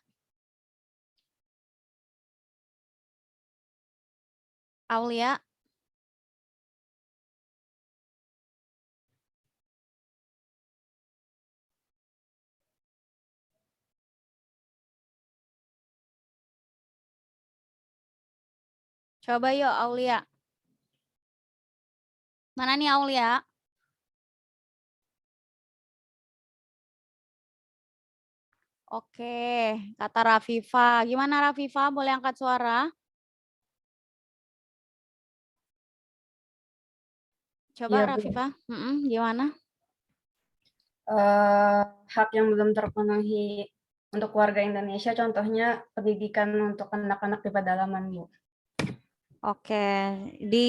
S7: Aulia. Coba yuk, Aulia. Mana nih Aulia? Oke, kata Rafifa. Gimana Rafifa? Boleh angkat suara? Coba
S12: Iya, Bu.
S7: Rafifa, gimana?
S12: Hak yang belum terpenuhi untuk warga Indonesia, contohnya pendidikan untuk anak-anak di pedalaman, Bu.
S7: Oke, di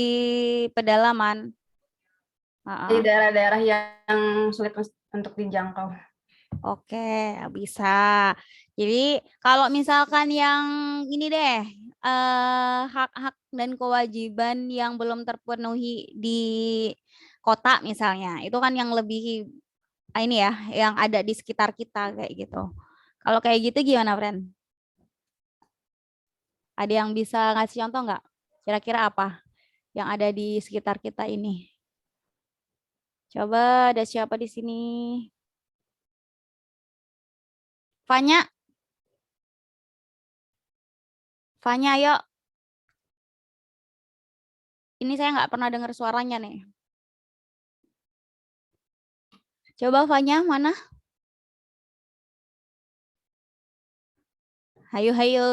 S7: pedalaman.
S12: Di daerah-daerah yang sulit untuk dijangkau.
S7: Oke, bisa. Jadi kalau misalkan yang ini deh, hak-hak dan kewajiban yang belum terpenuhi di kota misalnya, itu kan yang lebih ini ya, yang ada di sekitar kita kayak gitu. Kalau kayak gitu gimana, Friend? Ada yang bisa ngasih contoh nggak? Kira-kira apa yang ada di sekitar kita ini? Coba ada siapa di sini? Fanya? Fanya, yuk. Ini saya nggak pernah dengar suaranya nih. Coba Fanya, mana? Hayo, hayo.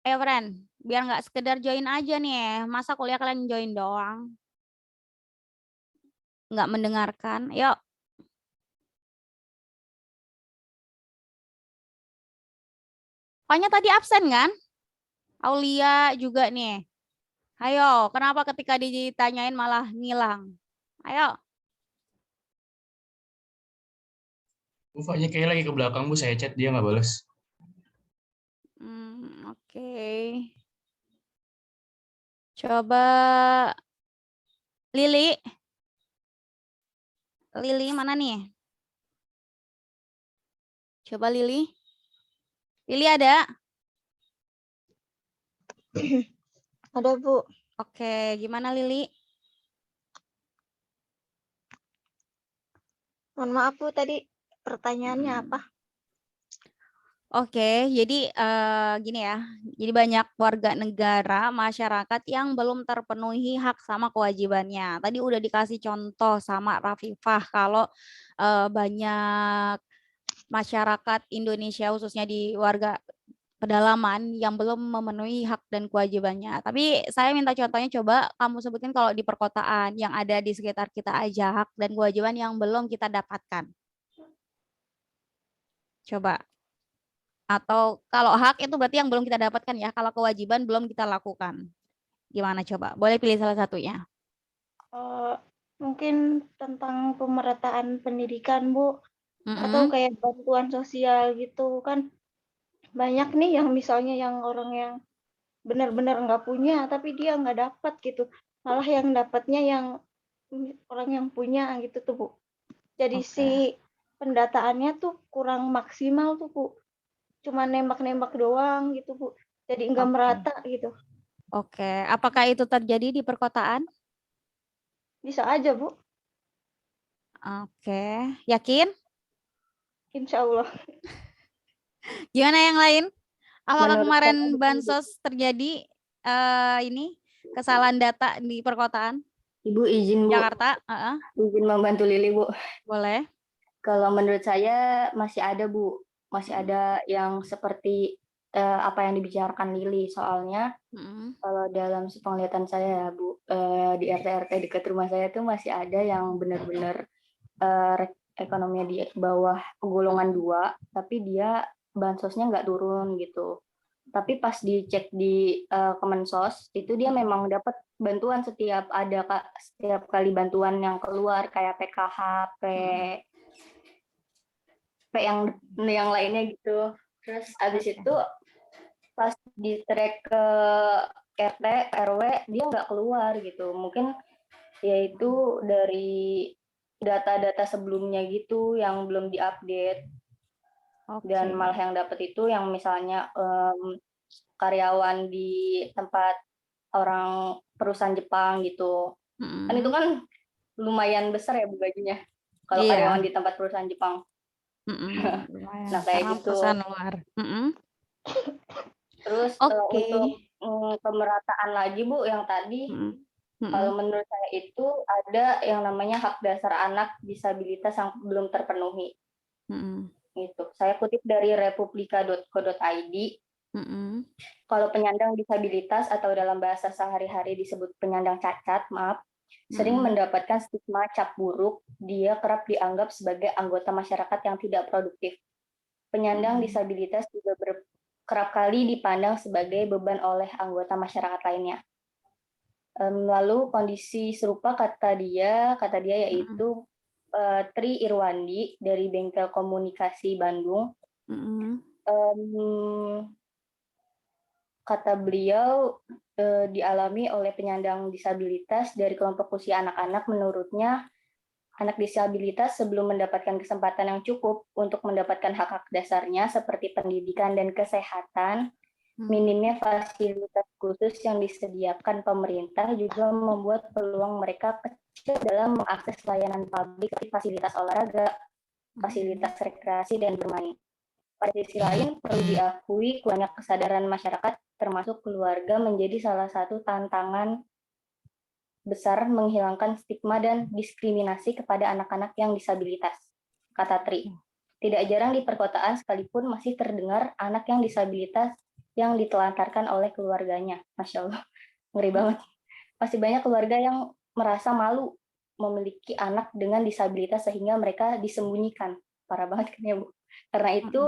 S7: Ayo, friend. Biar nggak sekedar join aja nih. Masa kuliah kalian join doang? Nggak mendengarkan. Yuk. Fanya tadi absen kan? Aulia juga nih. Ayo, kenapa ketika ditanyain malah ngilang? Ayo.
S13: Bu, Fanya kayak lagi ke belakang, Bu. Saya chat, dia nggak balas.
S7: Oke. Coba Lili. Lili mana nih? Coba Lili. Lili ada?
S14: Ada, Bu.
S7: Oke, gimana Lili?
S14: Mohon maaf, Bu, tadi pertanyaannya apa?
S7: Oke, jadi gini ya. Jadi banyak warga negara, masyarakat yang belum terpenuhi hak sama kewajibannya. Tadi udah dikasih contoh sama Rafifah kalau banyak masyarakat Indonesia khususnya di warga pedalaman yang belum memenuhi hak dan kewajibannya. Tapi saya minta contohnya coba kamu sebutin kalau di perkotaan yang ada di sekitar kita aja hak dan kewajiban yang belum kita dapatkan. Coba. Atau kalau hak itu berarti yang belum kita dapatkan ya, kalau kewajiban belum kita lakukan. Gimana coba? Boleh pilih salah satunya.
S14: Mungkin tentang pemerataan pendidikan, Bu. Atau kayak bantuan sosial gitu kan. Banyak nih yang misalnya yang orang yang benar-benar nggak punya, tapi dia nggak dapat gitu. Malah yang dapatnya yang orang yang punya gitu tuh, Bu. Jadi si pendataannya tuh kurang maksimal tuh, Bu. Cuma nembak-nembak doang gitu, Bu. Jadi nggak merata gitu.
S7: Oke, apakah itu terjadi di perkotaan?
S14: Bisa aja, Bu.
S7: Oke, yakin?
S14: Insya Allah.
S7: Gimana yang lain? Apakah
S14: Menurut
S7: kemarin
S14: saya
S7: bansos terjadi ini kesalahan data di perkotaan?
S15: Ibu izin, Bu.
S7: Jakarta?
S15: Izin membantu Lili, Bu.
S7: Boleh.
S15: Kalau menurut saya masih ada, Bu. Masih ada yang seperti apa yang dibicarakan Lili. Soalnya kalau dalam penglihatan saya ya Bu, di RT-RT dekat rumah saya tuh masih ada yang benar-benar ekonominya di bawah golongan 2, tapi dia bansosnya nggak turun gitu. Tapi pas dicek di Kemensos itu dia memang dapat bantuan setiap kali bantuan yang keluar kayak PKH, P yang lainnya gitu. Terus abis itu pas di track ke RT RW dia nggak keluar gitu. Mungkin yaitu dari data-data sebelumnya gitu yang belum diupdate. Dan malah yang dapat itu yang misalnya karyawan di tempat orang perusahaan Jepang gitu. Kan itu kan lumayan besar ya Bu gajinya kalau karyawan di tempat perusahaan Jepang. Nah kayak gitu.
S7: Luar.
S15: Terus untuk pemerataan lagi Bu yang tadi, kalau menurut saya itu ada yang namanya hak dasar anak disabilitas yang belum terpenuhi. Gitu. Saya kutip dari republika.co.id. Kalau penyandang disabilitas atau dalam bahasa sehari-hari disebut penyandang cacat, sering mendapatkan stigma cap buruk, dia kerap dianggap sebagai anggota masyarakat yang tidak produktif. Penyandang disabilitas juga kerap kali dipandang sebagai beban oleh anggota masyarakat lainnya. Lalu kondisi serupa kata dia yaitu Tri Irwandi dari Bengkel Komunikasi Bandung. Kata beliau dialami oleh penyandang disabilitas dari kelompok usia anak-anak. Menurutnya, anak disabilitas sebelum mendapatkan kesempatan yang cukup untuk mendapatkan hak-hak dasarnya seperti pendidikan dan kesehatan, minimnya fasilitas khusus yang disediakan pemerintah juga membuat peluang mereka kecil dalam mengakses layanan publik, fasilitas olahraga, fasilitas rekreasi, dan bermain. Pada sisi lain, perlu diakui kurangnya kesadaran masyarakat, termasuk keluarga, menjadi salah satu tantangan besar menghilangkan stigma dan diskriminasi kepada anak-anak yang disabilitas, kata Tri. Tidak jarang di perkotaan sekalipun masih terdengar anak yang disabilitas yang ditelantarkan oleh keluarganya. Masya Allah, ngeri banget. Masih banyak keluarga yang merasa malu memiliki anak dengan disabilitas sehingga mereka disembunyikan. Parah banget kan ya Bu. Karena itu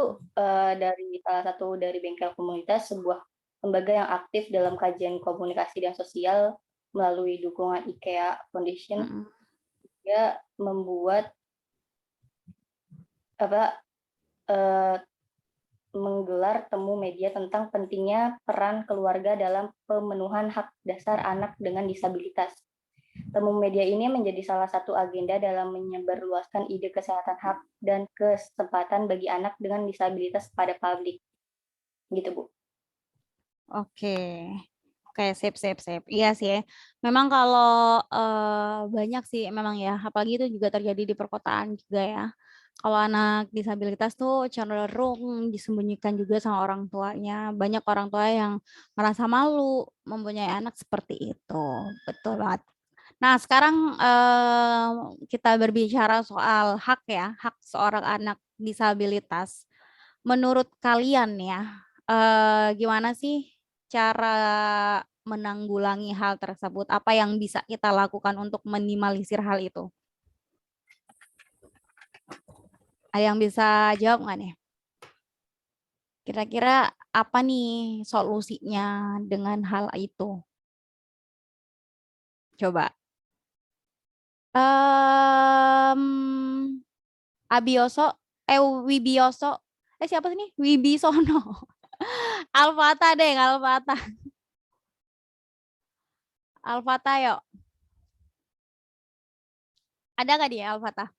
S15: dari salah satu dari Bengkel Komunitas, sebuah lembaga yang aktif dalam kajian komunikasi dan sosial melalui dukungan IKEA Foundation, dia membuat menggelar temu media tentang pentingnya peran keluarga dalam pemenuhan hak dasar anak dengan disabilitas. Temu media ini menjadi salah satu agenda dalam menyebarluaskan ide kesehatan hak dan kesempatan bagi anak dengan disabilitas pada publik. Gitu, Bu.
S7: Oke, sip. Iya sih, memang kalau banyak sih memang ya, apalagi itu juga terjadi di perkotaan juga ya. Kalau anak disabilitas tuh cenderung disembunyikan juga sama orang tuanya. Banyak orang tua yang merasa malu mempunyai anak seperti itu. Betul banget. Nah, sekarang kita berbicara soal hak ya, hak seorang anak disabilitas. Menurut kalian ya, gimana sih cara menanggulangi hal tersebut? Apa yang bisa kita lakukan untuk minimalisir hal itu? Ada yang bisa jawab nggak nih? Kira-kira apa nih solusinya dengan hal itu? Coba. Wibioso. Siapa sih nih? Wibisono. Alfata deh, Alfata. Alfata yuk. Ada nggak dia Alfata?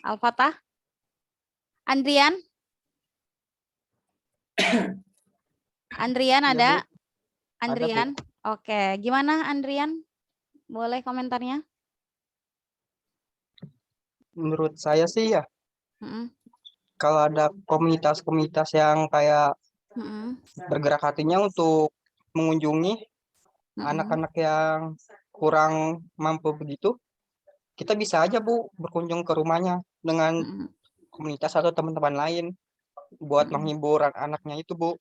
S7: Alfata? Andrian? Andrian ada? Andrian? Oke, gimana Andrian? Boleh komentarnya?
S11: Menurut saya sih ya, kalau ada komunitas-komunitas yang kayak bergerak hatinya untuk mengunjungi anak-anak yang kurang mampu begitu, kita bisa aja Bu berkunjung ke rumahnya dengan komunitas atau teman-teman lain buat menghibur anaknya itu Bu.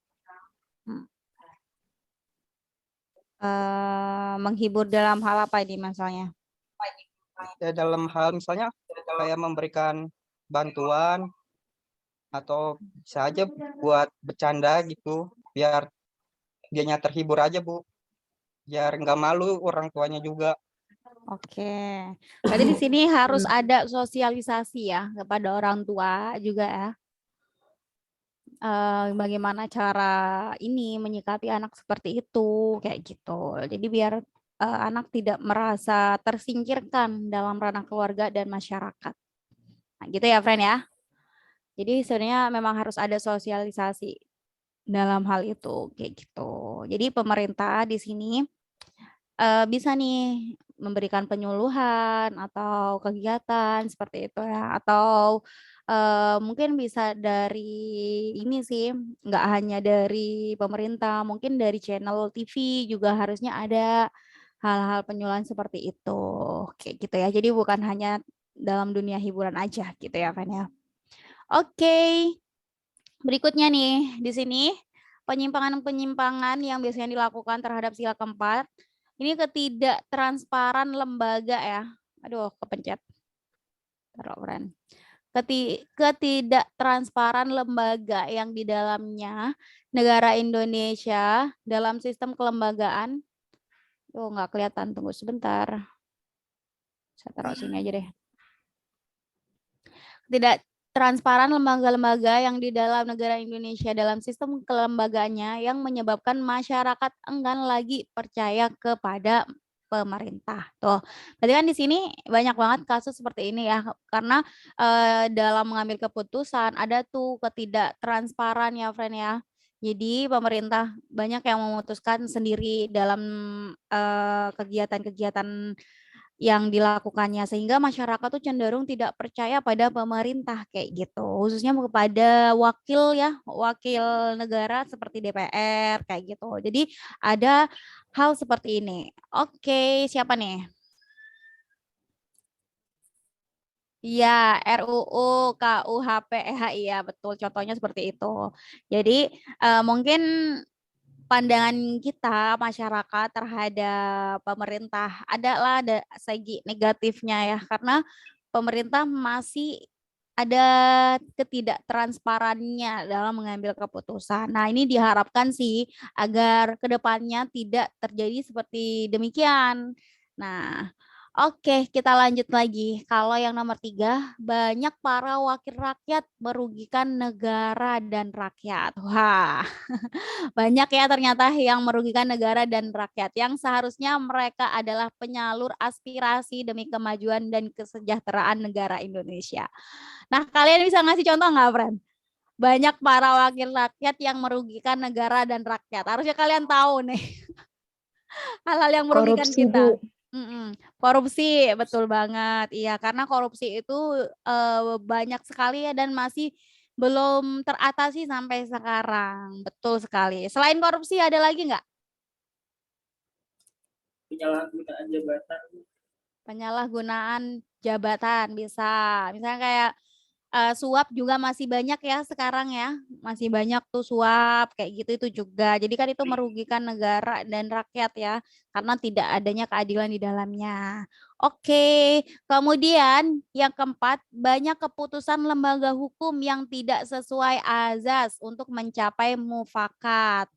S7: Menghibur dalam hal apa ini misalnya?
S11: Ya, dalam hal misalnya kayak memberikan bantuan atau bisa aja buat bercanda gitu biar dianya terhibur aja Bu, biar nggak malu orang tuanya juga.
S7: Oke, berarti di sini harus ada sosialisasi ya kepada orang tua juga ya. Bagaimana cara ini menyikapi anak seperti itu kayak gitu. Jadi biar anak tidak merasa tersingkirkan dalam ranah keluarga dan masyarakat. Nah, gitu ya, friend ya. Jadi sebenarnya memang harus ada sosialisasi dalam hal itu kayak gitu. Jadi pemerintah di sini bisa nih memberikan penyuluhan atau kegiatan seperti itu ya, atau mungkin bisa dari ini sih, nggak hanya dari pemerintah, mungkin dari channel TV juga harusnya ada hal-hal penyuluhan seperti itu, kayak gitu ya. Jadi bukan hanya dalam dunia hiburan aja gitu ya, Fan ya. Oke, berikutnya nih di sini penyimpangan-penyimpangan yang biasanya dilakukan terhadap sila keempat. Ini ketidaktransparan lembaga ya. Aduh, kepencet. Taruh, friend. Ketidaktransparan lembaga yang di dalamnya negara Indonesia dalam sistem kelembagaan. Oh, nggak kelihatan. Tunggu sebentar. Saya taruh sini aja deh. Transparan lembaga-lembaga yang di dalam negara Indonesia dalam sistem kelembagaannya yang menyebabkan masyarakat enggan lagi percaya kepada pemerintah. Tuh, berarti kan di sini banyak banget kasus seperti ini ya, karena dalam mengambil keputusan ada tuh ketidaktransparan ya, friend ya. Jadi pemerintah banyak yang memutuskan sendiri dalam kegiatan-kegiatan yang dilakukannya, sehingga masyarakat tuh cenderung tidak percaya pada pemerintah kayak gitu, khususnya kepada wakil ya, wakil negara seperti DPR kayak gitu. Jadi ada hal seperti ini. Oke, siapa nih? Iya, RUU KUHP HI ya, betul, contohnya seperti itu. Jadi mungkin pandangan kita masyarakat terhadap pemerintah adalah ada segi negatifnya ya, karena pemerintah masih ada ketidaktransparannya dalam mengambil keputusan. Nah, ini diharapkan sih agar kedepannya tidak terjadi seperti demikian. Nah, oke, kita lanjut lagi. Kalau yang nomor 3, banyak para wakil rakyat merugikan negara dan rakyat. Wah, banyak ya ternyata yang merugikan negara dan rakyat, yang seharusnya mereka adalah penyalur aspirasi demi kemajuan dan kesejahteraan negara Indonesia. Nah, kalian bisa ngasih contoh nggak, friend? Banyak para wakil rakyat yang merugikan negara dan rakyat. Harusnya kalian tahu nih hal-hal yang merugikan
S9: Korupsi,
S7: kita.
S9: Bu.
S7: Korupsi, betul banget. Iya, karena korupsi itu banyak sekali ya dan masih belum teratasi sampai sekarang. Betul sekali. Selain korupsi ada lagi nggak?
S2: Penyalahgunaan jabatan.
S7: Penyalahgunaan jabatan bisa. Misalnya kayak suap juga masih banyak ya sekarang ya. Masih banyak tuh suap kayak gitu itu juga. Jadi kan itu merugikan negara dan rakyat ya, karena tidak adanya keadilan di dalamnya. Oke, kemudian yang keempat, banyak keputusan lembaga hukum yang tidak sesuai azas untuk mencapai mufakat,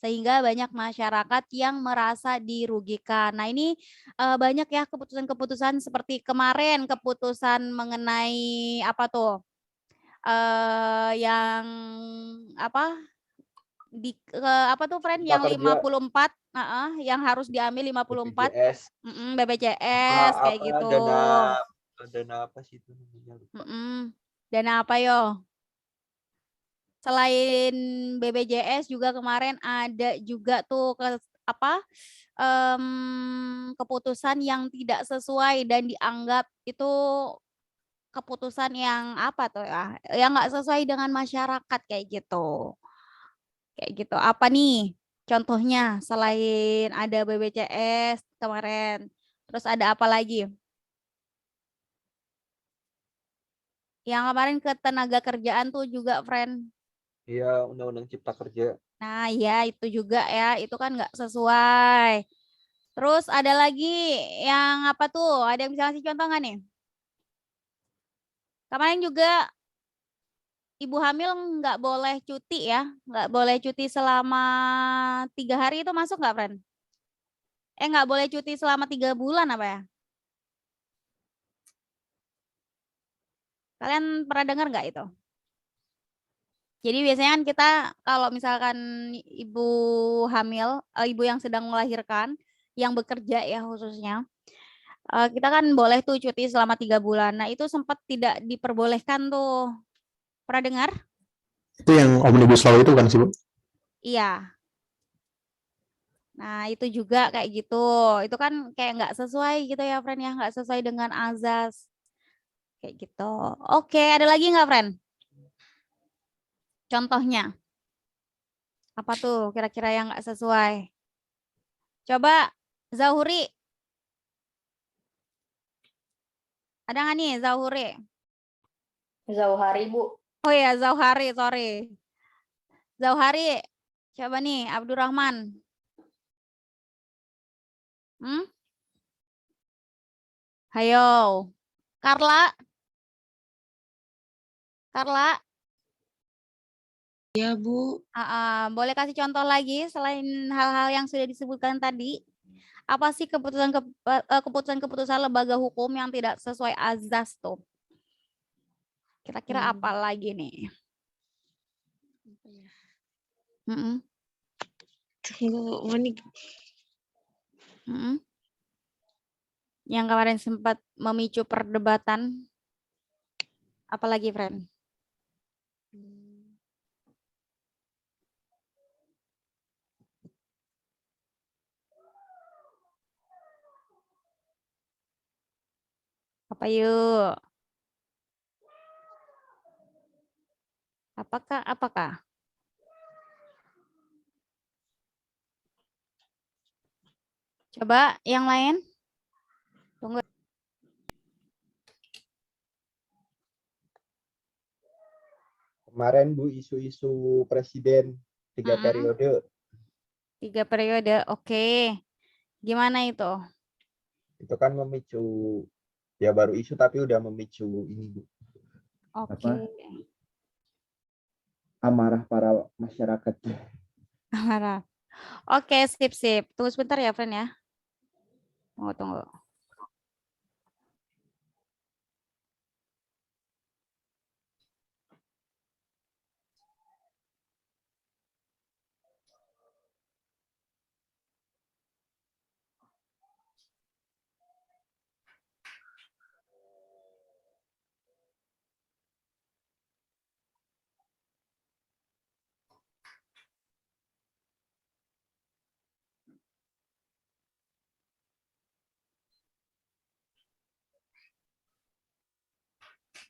S7: sehingga banyak masyarakat yang merasa dirugikan. Nah, ini banyak ya keputusan-keputusan seperti kemarin keputusan mengenai apa tuh? Yang apa? Apa tuh, friend, yang 54, yang harus diambil 54,
S3: BPJS.
S7: BPJS kayak gitu.
S3: Dana apa sih itu namanya?
S7: Dana apa yo? Selain BPJS juga kemarin ada juga tuh keputusan yang tidak sesuai dan dianggap itu keputusan yang apa tuh ya, yang nggak sesuai dengan masyarakat kayak gitu. Kayak gitu. Apa nih contohnya selain ada BPJS kemarin? Terus ada apa lagi? Yang kemarin ketenaga kerjaan tuh juga, friend.
S5: Iya, Undang-Undang Cipta Kerja.
S7: Nah, ya itu juga ya, itu kan nggak sesuai. Terus ada lagi yang apa tuh? Ada yang bisa ngasih contoh nggak nih? Kemarin juga ibu hamil nggak boleh cuti ya, nggak boleh cuti selama 3 hari itu masuk nggak, friend? Nggak boleh cuti selama 3 bulan apa ya? Kalian pernah dengar nggak itu? Jadi biasanya kan kita kalau misalkan ibu hamil, ibu yang sedang melahirkan, yang bekerja ya khususnya, kita kan boleh tuh cuti selama 3 bulan. Nah itu sempat tidak diperbolehkan tuh. Pernah dengar?
S16: Itu yang Omnibus Law itu kan sih, Bu?
S7: Iya. Nah itu juga kayak gitu. Itu kan kayak nggak sesuai gitu ya, friend ya, nggak sesuai dengan azas. Kayak gitu. Oke, ada lagi nggak, friend? Contohnya. Apa tuh kira-kira yang nggak sesuai? Coba, Zahuri. Ada nggak nih, Zahuri?
S15: Zauhari, Bu.
S7: Oh ya, Zauhari, sorry. Zauhari, coba nih, Abdurrahman. Hayo. Carla. Carla.
S17: Ya, Bu.
S7: Boleh kasih contoh lagi selain hal-hal yang sudah disebutkan tadi? Apa sih keputusan-keputusan lembaga hukum yang tidak sesuai azas tuh? Kira-kira apa lagi nih?
S17: Tunggu, ini.
S7: Yang kemarin sempat memicu perdebatan. Apalagi, friend? Apa yuk? Apakah? Coba yang lain. Tunggu.
S3: Kemarin Bu isu-isu presiden 3 periode.
S7: 3 periode, oke. Gimana itu?
S3: Itu kan memicu, ya baru isu tapi udah memicu ini Bu.
S7: Oke.
S3: Amarah para masyarakat.
S7: Amarah. Oke, sip. Tunggu sebentar ya, friend ya. Tunggu.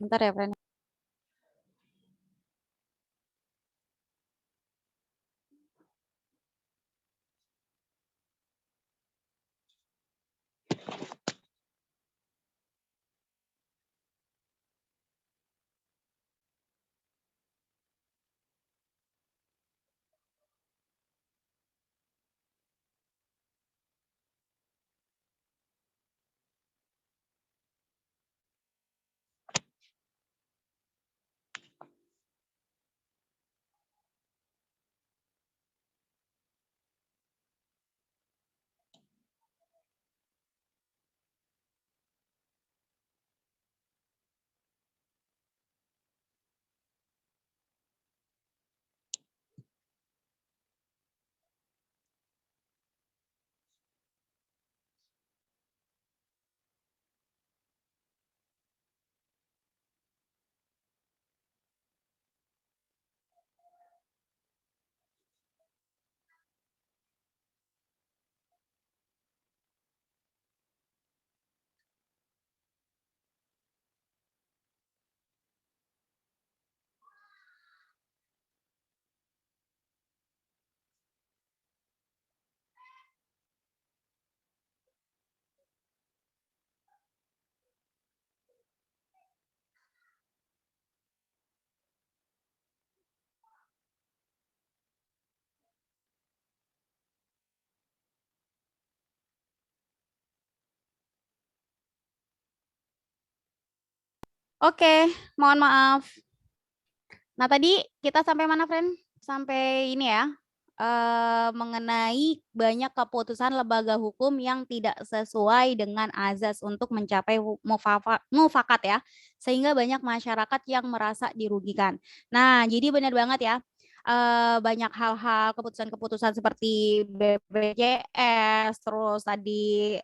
S7: Bentar ya, friend. Oke, mohon maaf. Nah, tadi kita sampai mana, friend? Sampai ini ya, mengenai banyak keputusan lembaga hukum yang tidak sesuai dengan azas untuk mencapai mufakat ya, sehingga banyak masyarakat yang merasa dirugikan. Nah, jadi benar banget ya, banyak hal-hal keputusan-keputusan seperti BPJS, terus tadi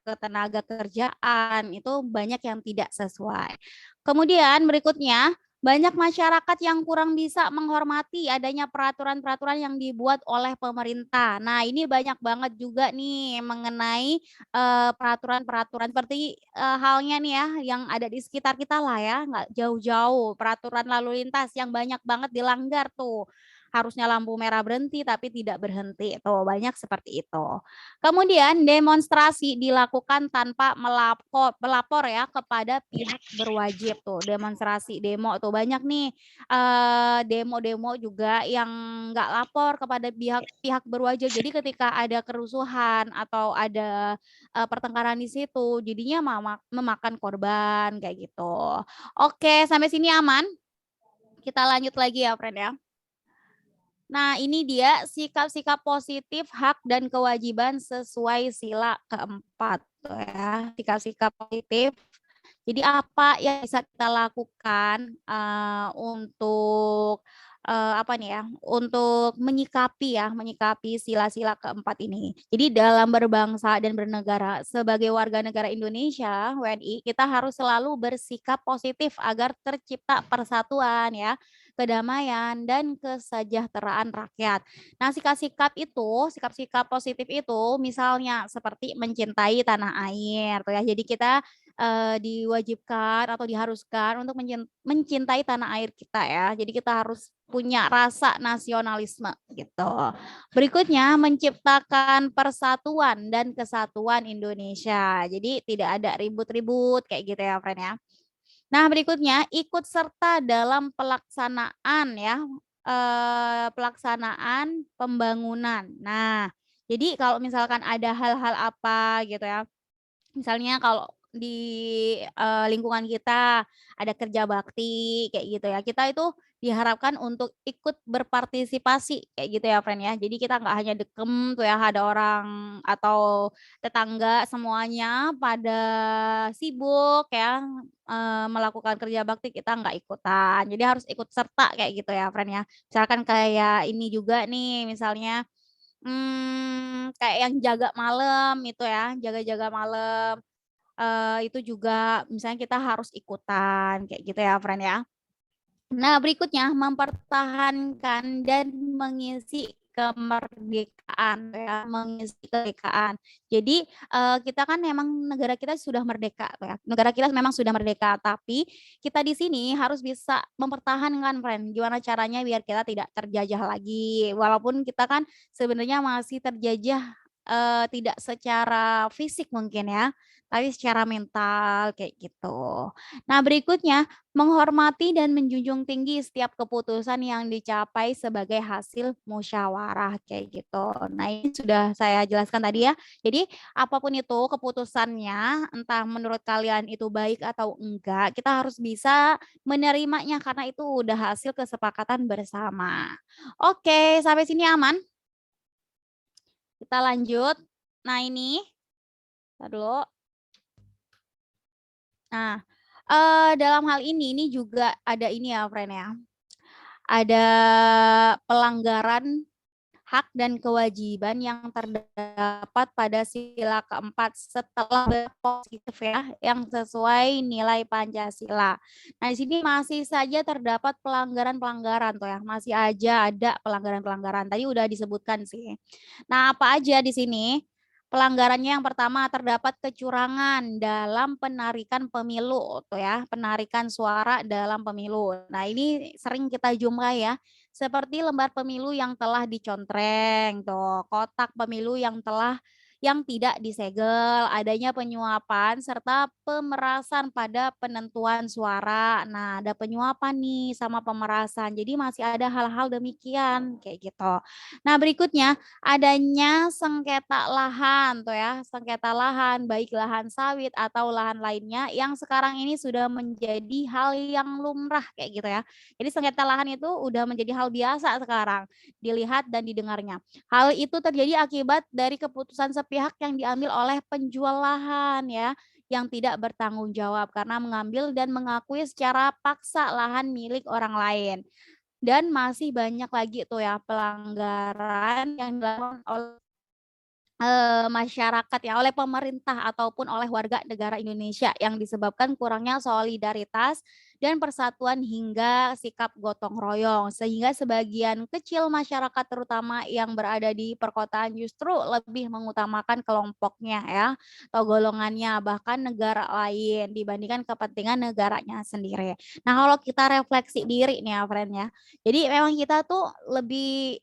S7: ketenaga kerjaan itu banyak yang tidak sesuai. Kemudian berikutnya, banyak masyarakat yang kurang bisa menghormati adanya peraturan-peraturan yang dibuat oleh pemerintah. Nah, ini banyak banget juga nih mengenai peraturan-peraturan seperti halnya nih ya yang ada di sekitar kita lah ya, nggak jauh-jauh peraturan lalu lintas yang banyak banget dilanggar tuh. Harusnya lampu merah berhenti tapi tidak berhenti. Tuh, banyak seperti itu. Kemudian demonstrasi dilakukan tanpa melapor ya kepada pihak berwajib tuh. Demonstrasi demo tuh banyak nih demo-demo juga yang nggak lapor kepada pihak berwajib. Jadi ketika ada kerusuhan atau ada pertengkaran di situ, jadinya memakan korban kayak gitu. Oke, sampai sini aman. Kita lanjut lagi ya, friend ya. Nah, ini dia sikap-sikap positif hak dan kewajiban sesuai sila keempat tuh ya. Sikap-sikap positif. Jadi apa yang bisa kita lakukan untuk apa nih ya? Untuk menyikapi sila-sila keempat ini. Jadi dalam berbangsa dan bernegara sebagai warga negara Indonesia, WNI, kita harus selalu bersikap positif agar tercipta persatuan ya, kedamaian dan kesejahteraan rakyat. Nah, sikap-sikap positif itu misalnya seperti mencintai tanah air tuh ya. Jadi kita diwajibkan atau diharuskan untuk mencintai tanah air kita ya. Jadi kita harus punya rasa nasionalisme gitu. Berikutnya menciptakan persatuan dan kesatuan Indonesia. Jadi tidak ada ribut-ribut kayak gitu ya, friend ya. Nah, berikutnya ikut serta dalam pelaksanaan ya, pelaksanaan pembangunan. Nah, jadi kalau misalkan ada hal-hal apa gitu ya, misalnya kalau di lingkungan kita ada kerja bakti kayak gitu ya, kita itu diharapkan untuk ikut berpartisipasi kayak gitu ya, friend ya. Jadi kita nggak hanya dekem tuh ya, ada orang atau tetangga semuanya pada sibuk ya melakukan kerja bakti, kita nggak ikutan. Jadi harus ikut serta kayak gitu ya, friend ya. Misalkan kayak ini juga nih, misalnya kayak yang jaga malam itu ya, jaga-jaga malam, itu juga misalnya kita harus ikutan kayak gitu ya, friend ya. Nah, berikutnya mempertahankan dan mengisi kemerdekaan ya, mengisi kemerdekaan. Jadi kita kan memang negara kita sudah merdeka ya. Negara kita memang sudah merdeka, tapi kita di sini harus bisa mempertahankan, friend. Gimana caranya biar kita tidak terjajah lagi. Walaupun kita kan sebenarnya masih terjajah tidak secara fisik mungkin ya, tapi secara mental kayak gitu. Nah, berikutnya menghormati dan menjunjung tinggi setiap keputusan yang dicapai sebagai hasil musyawarah kayak gitu. Nah, ini sudah saya jelaskan tadi ya. Jadi apapun itu keputusannya, entah menurut kalian itu baik atau enggak, kita harus bisa menerimanya karena itu udah hasil kesepakatan bersama. Oke, sampai sini aman? Kita lanjut. Nah, ini. Dulu. Nah, dalam hal ini juga ada ini ya, friend ya. Ada pelanggaran hak dan kewajiban yang terdapat pada sila keempat setelah positif ya, yang sesuai nilai Pancasila. Nah, di sini masih saja terdapat pelanggaran-pelanggaran tuh ya, masih aja ada pelanggaran-pelanggaran. Tadi udah disebutkan sih. Nah, apa aja di sini? Pelanggarannya yang pertama terdapat kecurangan dalam penarikan pemilu tuh ya, penarikan suara dalam pemilu. Nah, ini sering kita jumpai ya, seperti lembar pemilu yang telah dicontreng tuh, kotak pemilu yang telah yang tidak disegel, adanya penyuapan serta pemerasan pada penentuan suara. Nah, ada penyuapan nih sama pemerasan. Jadi masih ada hal-hal demikian kayak gitu. Nah, berikutnya adanya sengketa lahan tuh ya, sengketa lahan baik lahan sawit atau lahan lainnya yang sekarang ini sudah menjadi hal yang lumrah kayak gitu ya. Jadi sengketa lahan itu udah menjadi hal biasa sekarang dilihat dan didengarnya. Hal itu terjadi akibat dari keputusan sepihak yang diambil oleh penjual lahan ya, yang tidak bertanggung jawab karena mengambil dan mengakui secara paksa lahan milik orang lain. Dan masih banyak lagi tuh ya pelanggaran yang dilakukan oleh masyarakat ya, oleh pemerintah ataupun oleh warga negara Indonesia yang disebabkan kurangnya solidaritas dan persatuan hingga sikap gotong royong, sehingga sebagian kecil masyarakat terutama yang berada di perkotaan justru lebih mengutamakan kelompoknya ya atau golongannya bahkan negara lain dibandingkan kepentingan negaranya sendiri. Nah, kalau kita refleksi diri nih ya friend ya, jadi memang kita tuh lebih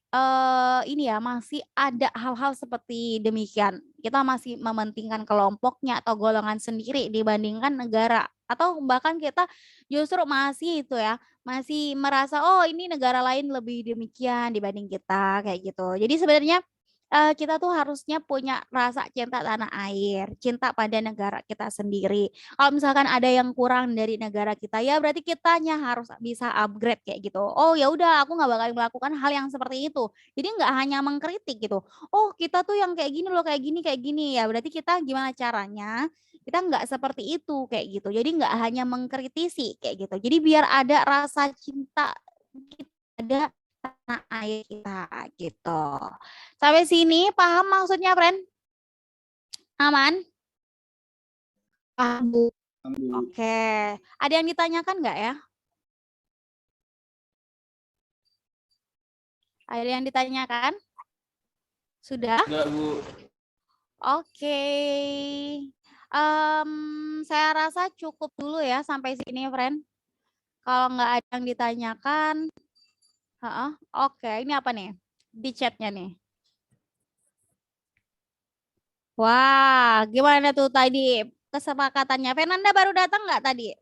S7: ini ya masih ada hal-hal seperti demikian. Kita masih mementingkan kelompoknya atau golongan sendiri dibandingkan negara. Atau bahkan kita justru masih itu ya, masih merasa oh ini negara lain lebih demikian dibanding kita kayak gitu. Jadi sebenarnya kita tuh harusnya punya rasa cinta tanah air, cinta pada negara kita sendiri. Kalau misalkan ada yang kurang dari negara kita, ya berarti kitanya harus bisa upgrade kayak gitu. Oh ya udah, aku nggak bakal melakukan hal yang seperti itu. Jadi nggak hanya mengkritik gitu. Oh kita tuh yang kayak gini loh, kayak gini. Ya berarti kita gimana caranya? Kita nggak seperti itu kayak gitu. Jadi nggak hanya mengkritisi kayak gitu. Jadi biar ada rasa cinta kita ada tanah air kita gitu. Sampai sini paham maksudnya, friend? Aman? Paham, Bu. Oke. Ada yang ditanyakan nggak ya? Ada yang ditanyakan? Sudah?
S2: Enggak, Bu.
S7: Oke. Saya rasa cukup dulu ya sampai sini, friend. Kalau nggak ada yang ditanyakan, oke. Ini apa nih? Di chatnya nih. Wah, gimana tuh tadi kesepakatannya? Fernanda baru datang nggak tadi?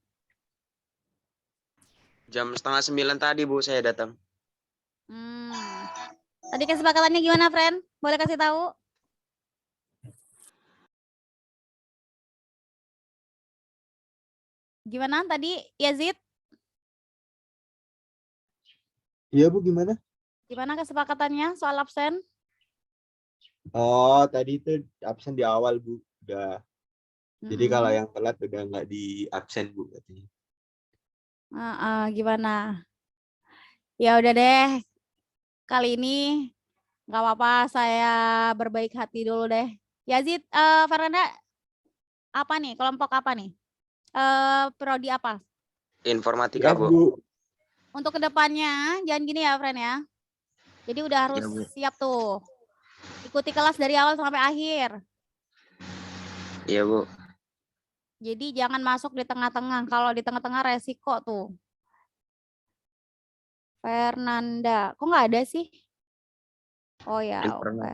S6: Jam 8:30 tadi, Bu, saya datang.
S7: Tadi kesepakatannya gimana, friend? Boleh kasih tahu? Gimana tadi, Yazid?
S3: Iya, Bu, gimana?
S7: Gimana kesepakatannya soal absen?
S3: Oh, tadi itu absen di awal, Bu. Udah. Jadi kalau yang telat udah nggak di absen, Bu, katanya.
S7: Gimana? Ya udah deh. Kali ini nggak apa-apa, saya berbaik hati dulu deh. Yazid, Fernanda, apa nih? Kelompok apa nih? Prodi apa?
S6: Informatika,
S3: Ya,
S6: Bu.
S3: Bu.
S7: Untuk kedepannya, jangan gini ya, friend ya. Jadi udah harus
S6: Ya, Bu.
S7: siap tuh. Ikuti kelas dari awal sampai akhir.
S6: Iya, Bu.
S7: Jadi jangan masuk di tengah-tengah. Kalau di tengah-tengah resiko tuh. Fernanda. Kok nggak ada sih? Oh ya, oke.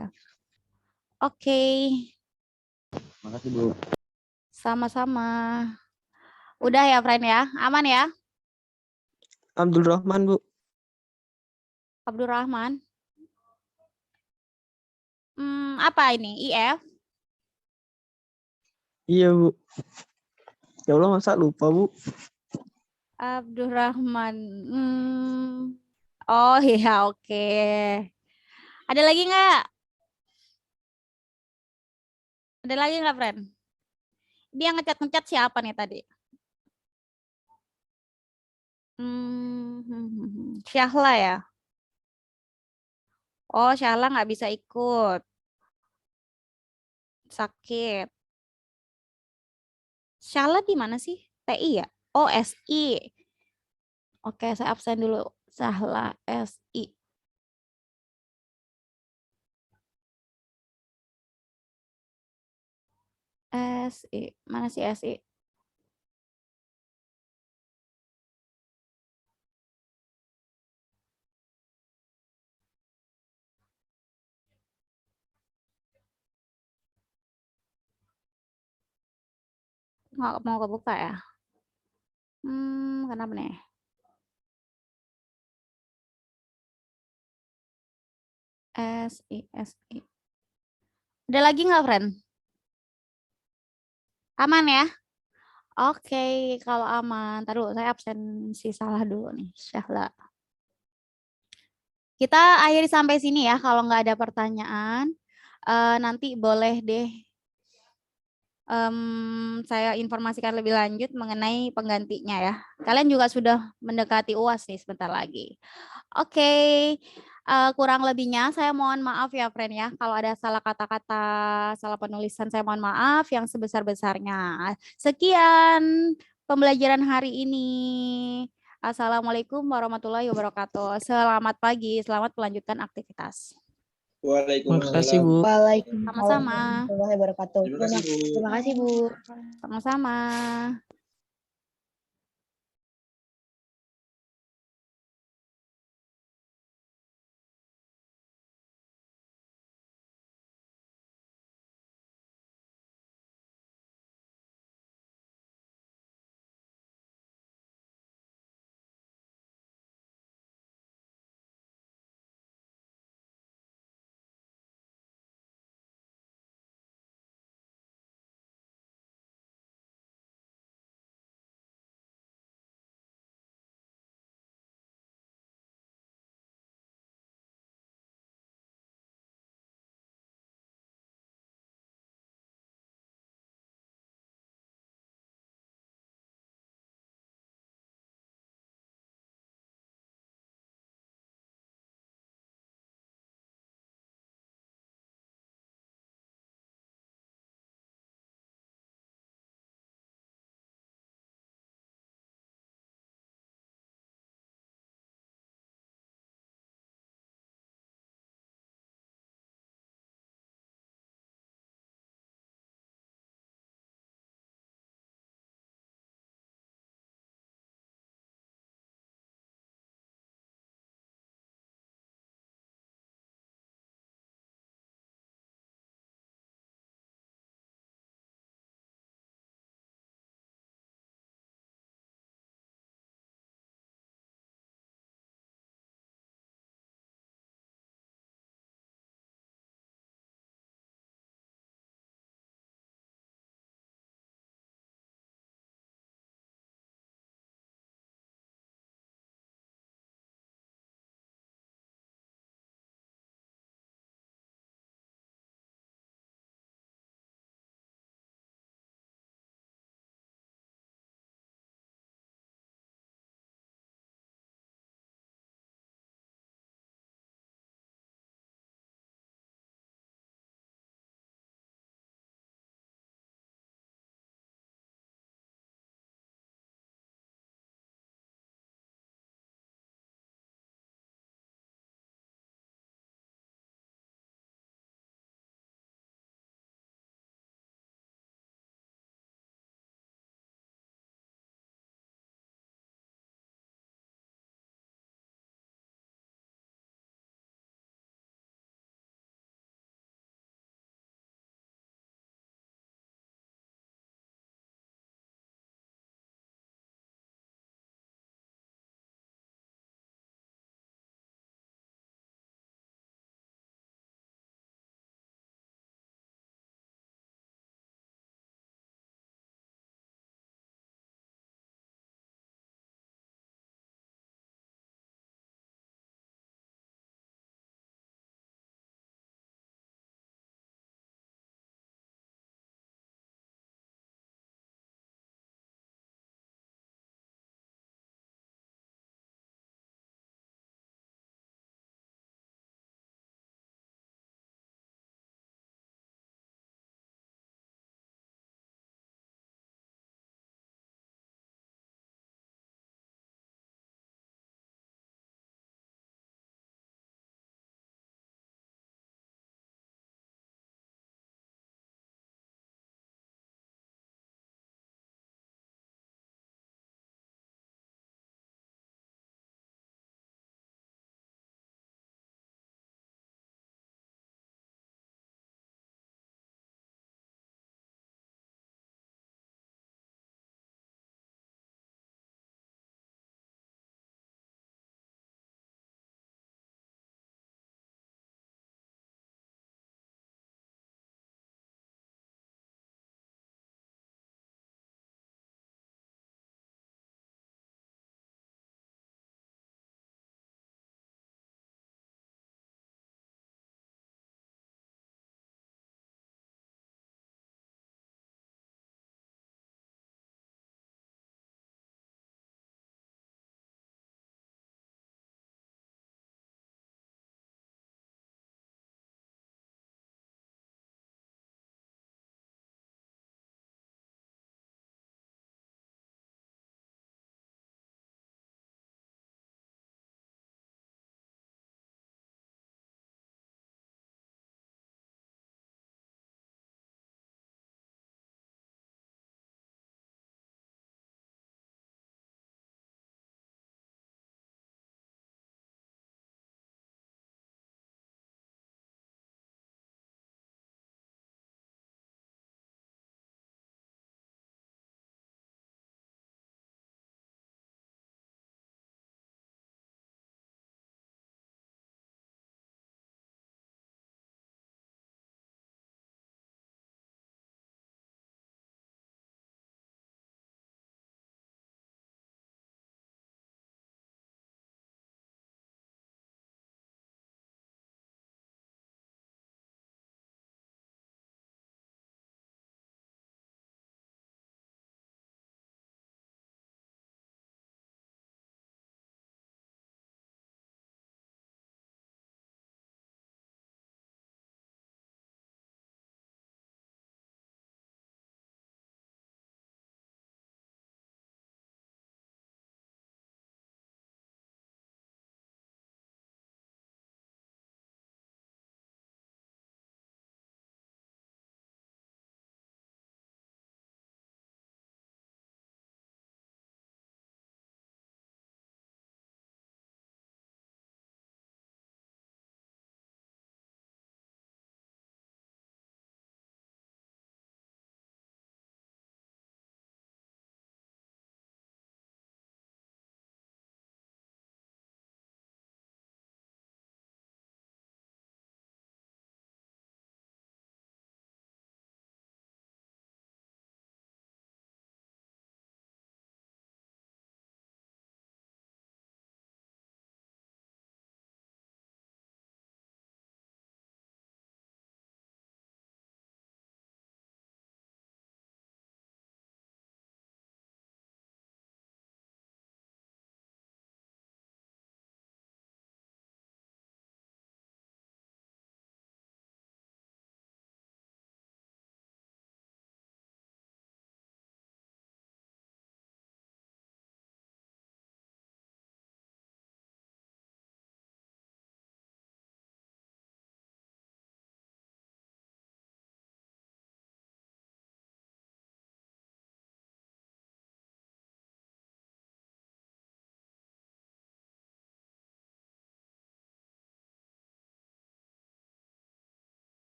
S7: Oke.
S6: Makasih, Bu.
S7: Sama-sama. Udah ya, friend ya? Aman ya?
S18: Abdul Rahman, Bu.
S7: Abdurrahman. Apa ini? IF?
S18: Iya, Bu. Ya Allah, masa lupa, Bu?
S7: Abdurrahman. Oh iya, oke. Ada lagi nggak? Ada lagi nggak, friend? Dia ngecat siapa nih tadi? Syahla ya? Oh, Syahla nggak bisa ikut. Sakit. Syahla di mana sih? TI ya? Oh, SI. Oke, saya absen dulu. Syahla SI. SI. Mana sih SI? nggak mau kebuka ya? Kenapa nih? SI. Ada lagi nggak, friend? Aman ya? Oke, kalau aman. Taruh, saya absensi salah dulu nih. Syahla. Kita akhiri sampai sini ya. Kalau nggak ada pertanyaan, nanti boleh deh saya informasikan lebih lanjut mengenai penggantinya ya. Kalian juga sudah mendekati UAS nih sebentar lagi. Oke, kurang lebihnya saya mohon maaf ya, friend ya. Kalau ada salah kata-kata, salah penulisan, saya mohon maaf yang sebesar-besarnya. Sekian pembelajaran hari ini. Assalamualaikum warahmatullahi wabarakatuh. Selamat pagi, selamat melanjutkan aktivitas.
S18: Makasih, Bu.
S7: Sama-sama.
S9: Warahmatullahi wabarakatuh.
S14: Terima kasih, Bu.
S7: Sama-sama.